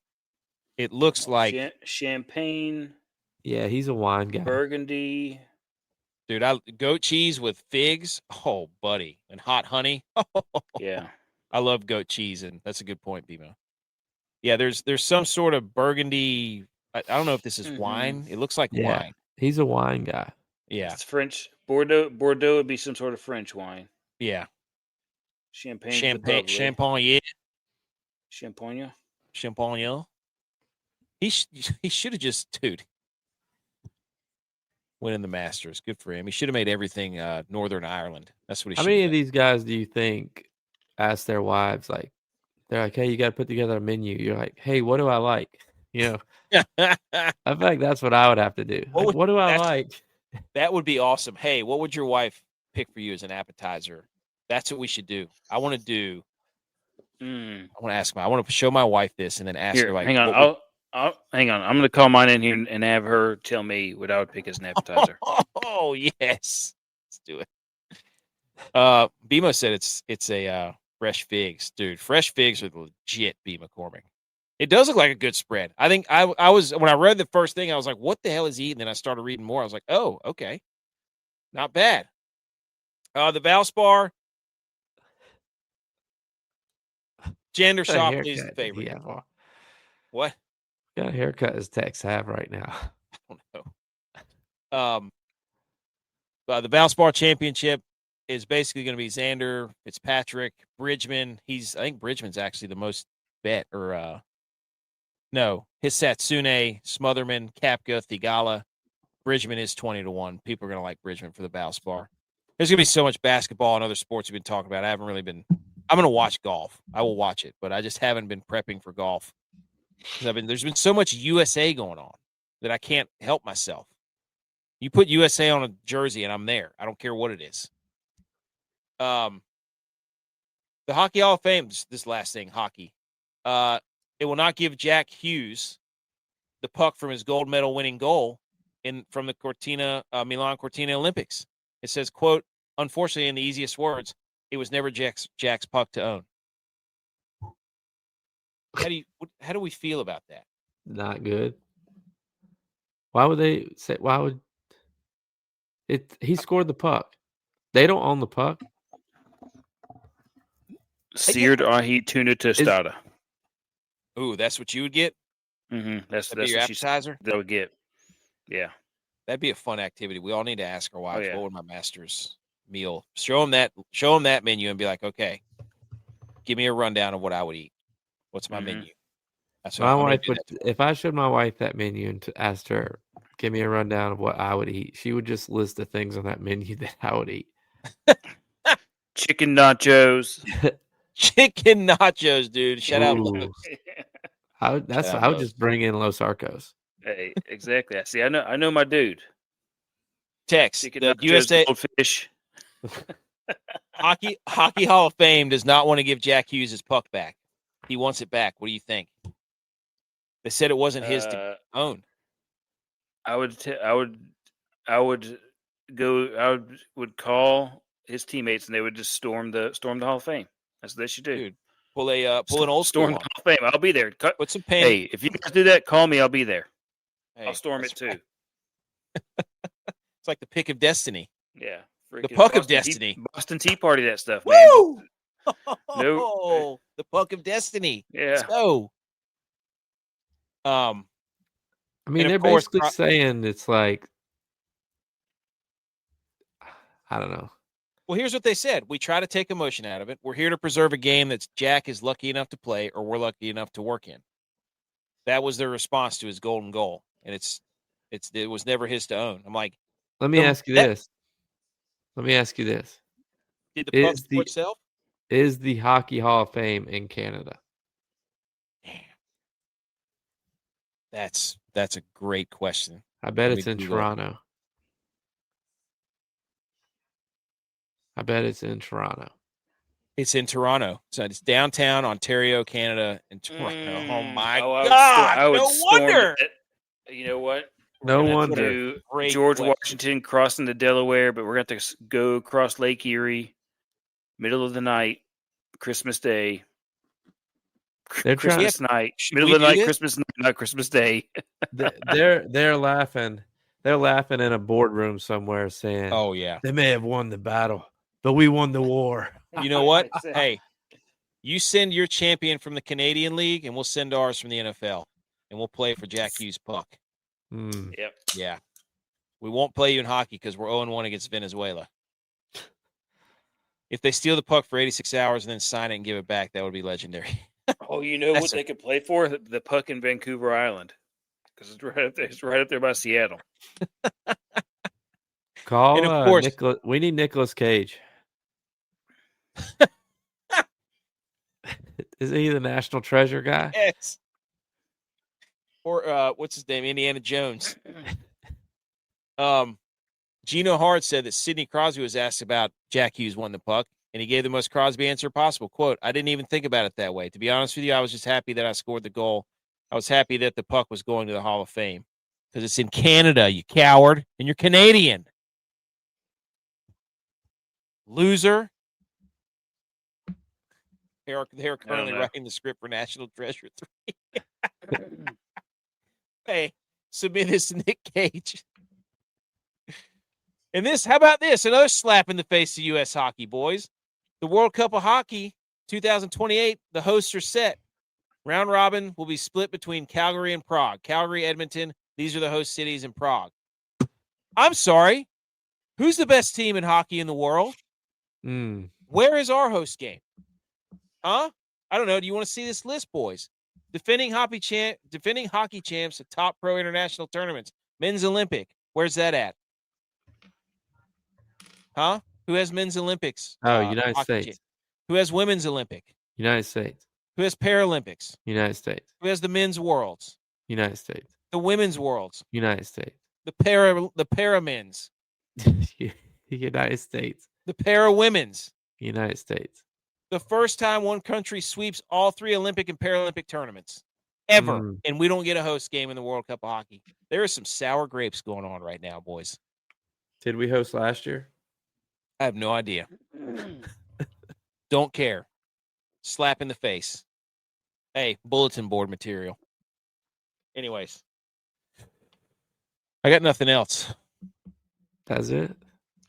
It looks like champagne. Yeah, he's a wine guy. Burgundy. Dude, goat cheese with figs. Oh, buddy. And hot honey. Yeah. I love goat cheese, and that's a good point, Bimo. Yeah, there's some sort of burgundy. I don't know if this is wine. It looks like wine. He's a wine guy. Yeah. It's French. Bordeaux would be some sort of French wine. Yeah. Champagne. Champagne. He should have just, dude, winning the Masters. Good for him. He should have made everything Northern Ireland. That's what he should have. How many of these guys do you think ask their wives, like, they're like, hey, you got to put together a menu. You're like, hey, what do I like? You know, I feel like that's what I would have to do. What do I like? That would be awesome. Hey, what would your wife pick for you as an appetizer? That's what we should do. I want to do. I want to ask I want to show my wife this and then ask her, like, hang on. Hang on. I'm going to call mine in here and have her tell me what I would pick as an appetizer. Oh, yes. Let's do it. Bimo said it's a fresh figs. Dude, fresh figs are legit, B. McCormick. It does look like a good spread. I think I was, when I read the first thing, I was like, what the hell is he? And then I started reading more. I was like, oh, okay. Not bad. The Valspar. Gender shop is the favorite. Yeah. What? What kind of haircut does Tex have right now? I don't know. The Valspar Championship is basically going to be Xander, Fitzpatrick, Bridgman. I think Bridgman's actually the most bet, or no, Hisatsune, Smotherman, Kapka, Thigala. Bridgman is 20-1. People are going to like Bridgman for the Valspar. There's going to be so much basketball and other sports we've been talking about. I haven't really been. I'm going to watch golf. I will watch it, but I just haven't been prepping for golf because there's been so much USA going on that I can't help myself. You put USA on a jersey and I'm there. I don't care what it is. The Hockey Hall of Fame, this last thing, hockey. It will not give Jack Hughes the puck from his gold medal winning goal from the Milan Cortina Olympics. It says, quote, unfortunately, in the easiest words, it was never Jack's puck to own. How do we feel about that? Not good. Why would they say? Why would it? He scored the puck. They don't own the puck. Seared ahi tuna tostada. Ooh, that's what you would get? Mm-hmm. That's your what appetizer? That would get. Yeah. That'd be a fun activity. We all need to ask our wives, yeah. what would my master's meal? Show them that menu and be like, okay, give me a rundown of what I would eat. What's my menu? That's what My wife would. If I showed my wife that menu and asked her, give me a rundown of what I would eat, she would just list the things on that menu that I would eat. Chicken nachos. Chicken nachos, dude. Shout out Los. I would just bring in Los Arcos. Hey, exactly. See, I know my dude. Text Chicken the nachos, USA goldfish. Hockey Hall of Fame does not want to give Jack Hughes his puck back. He wants it back. What do you think? They said it wasn't his to own. I would call his teammates and they would just storm the Hall of Fame. That's what they should do. Dude, pull an old storm school the Hall of Fame. I'll be there. Put some pain. Hey, if you guys do that, call me. I'll be there. Hey, I'll storm it too. It's like the pick of destiny. Yeah. The puck of destiny. Boston Tea Party, that stuff, man. Woo! No. The puck of destiny. Yeah. Let's go. I mean, they're basically saying it's like, I don't know. Well, here's what they said. We try to take emotion out of it. We're here to preserve a game that Jack is lucky enough to play or we're lucky enough to work in. That was their response to his golden goal. And it was never his to own. I'm like, let me ask you this. Did the puck for itself? Is the Hockey Hall of Fame in Canada? Damn. That's a great question. I bet it's in Toronto. It's in Toronto. So it's downtown Ontario, Canada, and Toronto. Oh my God! I would wonder. You know what? No wonder. George Washington crossing the Delaware, but we're going to have to go across Lake Erie, middle of the night, Christmas Day. Christmas night, middle of the night, Christmas night, not Christmas Day. They're laughing. They're laughing in a boardroom somewhere, saying, "Oh yeah, they may have won the battle, but we won the war." You know what? Hey, you send your champion from the Canadian League, and we'll send ours from the NFL, and we'll play for Jack Hughes' puck. Yep. Yeah. We won't play you in hockey because we're 0-1 against Venezuela. If they steal the puck for 86 hours and then sign it and give it back, that would be legendary. Oh, you know what they could play for? The puck in Vancouver Island. Because it's right up there. It's right up there by Seattle. Call Nicholas. We need Nicolas Cage. Isn't he the National Treasure guy? Yes. Or what's his name? Indiana Jones. Gino Hart said that Sidney Crosby was asked about Jack Hughes won the puck, and he gave the most Crosby answer possible. Quote, I didn't even think about it that way. To be honest with you, I was just happy that I scored the goal. I was happy that the puck was going to the Hall of Fame because it's in Canada, you coward, and you're Canadian. Loser. They're currently writing the script for National Treasure 3. Hey, submit this to Nick Cage. And how about this? Another slap in the face to U.S. hockey, boys. The World Cup of Hockey 2028, the hosts are set. Round robin will be split between Calgary and Prague. Calgary, Edmonton, these are the host cities in Prague. I'm sorry. Who's the best team in hockey in the world? Where is our host game? Huh? I don't know. Do you want to see this list, boys? Defending hockey champs at top pro international tournaments. Men's Olympic. Where's that at? Huh? Who has men's Olympics? United States. Champ? Who has women's Olympic? United States. Who has Paralympics? United States. Who has the men's worlds? United States. The women's worlds? United States. The para men's? United States. The para women's? United States. The first time one country sweeps all 3 Olympic and Paralympic tournaments ever, and we don't get a host game in the World Cup of Hockey. There is some sour grapes going on right now, boys. Did we host last year? I have no idea. Don't care. Slap in the face. Hey, bulletin board material. Anyways, I got nothing else. That's it.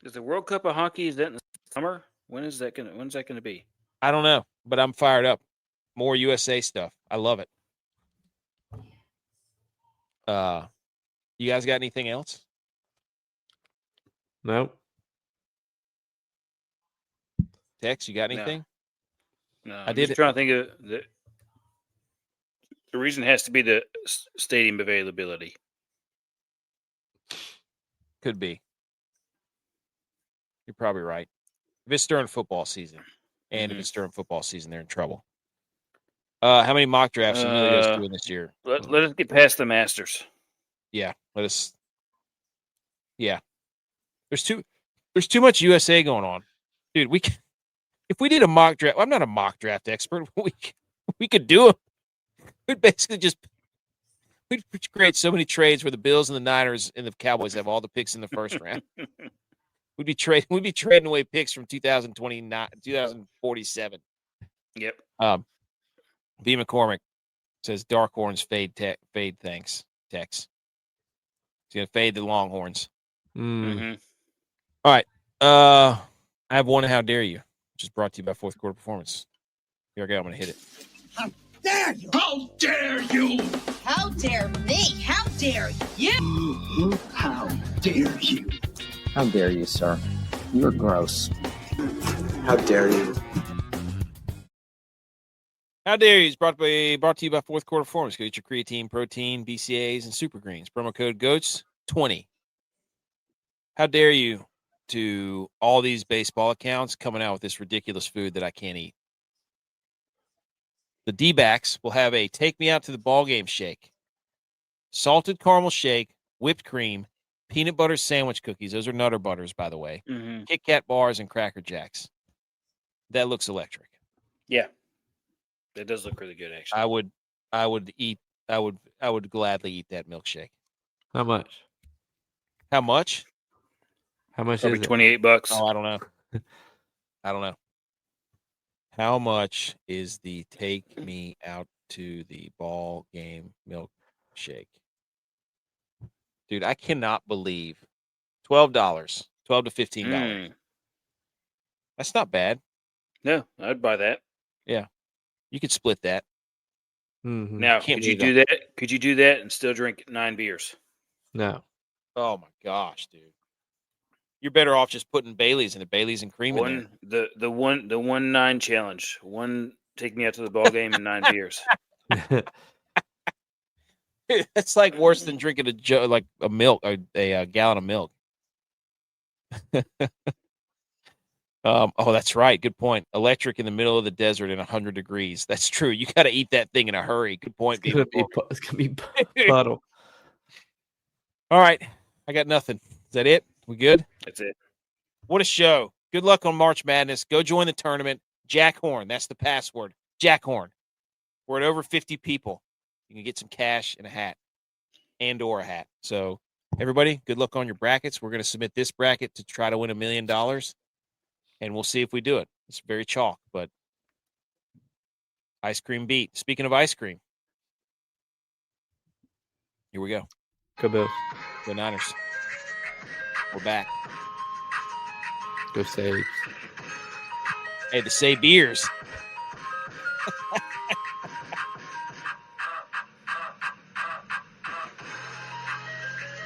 Is the World Cup of Hockey, is that in the summer? When's that gonna be? I don't know, but I'm fired up. More USA stuff. I love it. You guys got anything else? Nope. Tex, you got anything? No, I I'm did just trying to think of the reason has to be the stadium availability. Could be. You're probably right. If it's during football season, and if it's during football season, they're in trouble. How many mock drafts are Amelia guys doing this year? Let us get past the Masters. Yeah, let us. Yeah, there's too much USA going on, dude. If we did a mock draft, I'm not a mock draft expert. We could do it. We'd basically we'd create so many trades where the Bills and the Niners and the Cowboys have all the picks in the first round. We'd be trading away picks from 2029, 2047. Yep. B. McCormick says Dark Horns fade. Thanks, Tex. He's gonna fade the Longhorns. Mm-hmm. All right. I have one. How dare you? Which is brought to you by Fourth Quarter Performance. Here I go. I'm gonna hit it. How dare you? How dare you? How dare me? How dare you? How dare you? How dare you, sir? You're gross. How dare you? How dare you? It's brought to you by Fourth Quarter Performance. Go get your creatine, protein, BCAAs, and super greens. Promo code GOATS20. How dare you to all these baseball accounts coming out with this ridiculous food that I can't eat? The D-backs will have a take me out to the ball game shake. Salted caramel shake, whipped cream, peanut butter sandwich cookies. Those are Nutter Butters, by the way. Mm-hmm. Kit Kat bars and Cracker Jacks. That looks electric. Yeah. That does look really good, actually. I would gladly eat that milkshake. How much? How much? How much Probably is it? $28. Oh, I don't know. I don't know. How much is the take me out to the ball game milkshake? Dude, I cannot believe $12, $12 to $15. That's not bad. No, I'd buy that. Yeah. You could split that. Mm-hmm. Now, Can't could you believe do that? Could you do that and still drink 9 beers? No. Oh my gosh, dude. You're better off just putting Bailey's and cream in there. The 1-9 challenge. One take me out to the ball game and 9 beers. That's like worse than drinking a gallon of milk. Oh, that's right. Good point. Electric in the middle of the desert in 100 degrees. That's true. You got to eat that thing in a hurry. Good point. It's gonna be puddle. All right. I got nothing. Is that it? We good? That's it. What a show. Good luck on March Madness. Go join the tournament. Jack Horn. That's the password. Jack Horn. We're at over 50 people. You can get some cash and a hat or a hat. So everybody, good luck on your brackets. We're going to submit this bracket to try to win $1 million. And we'll see if we do it. It's very chalk, but ice cream beat. Speaking of ice cream, here we go. Go Bills. Go Niners. We're back. Go Saves. Hey, the Say Beers.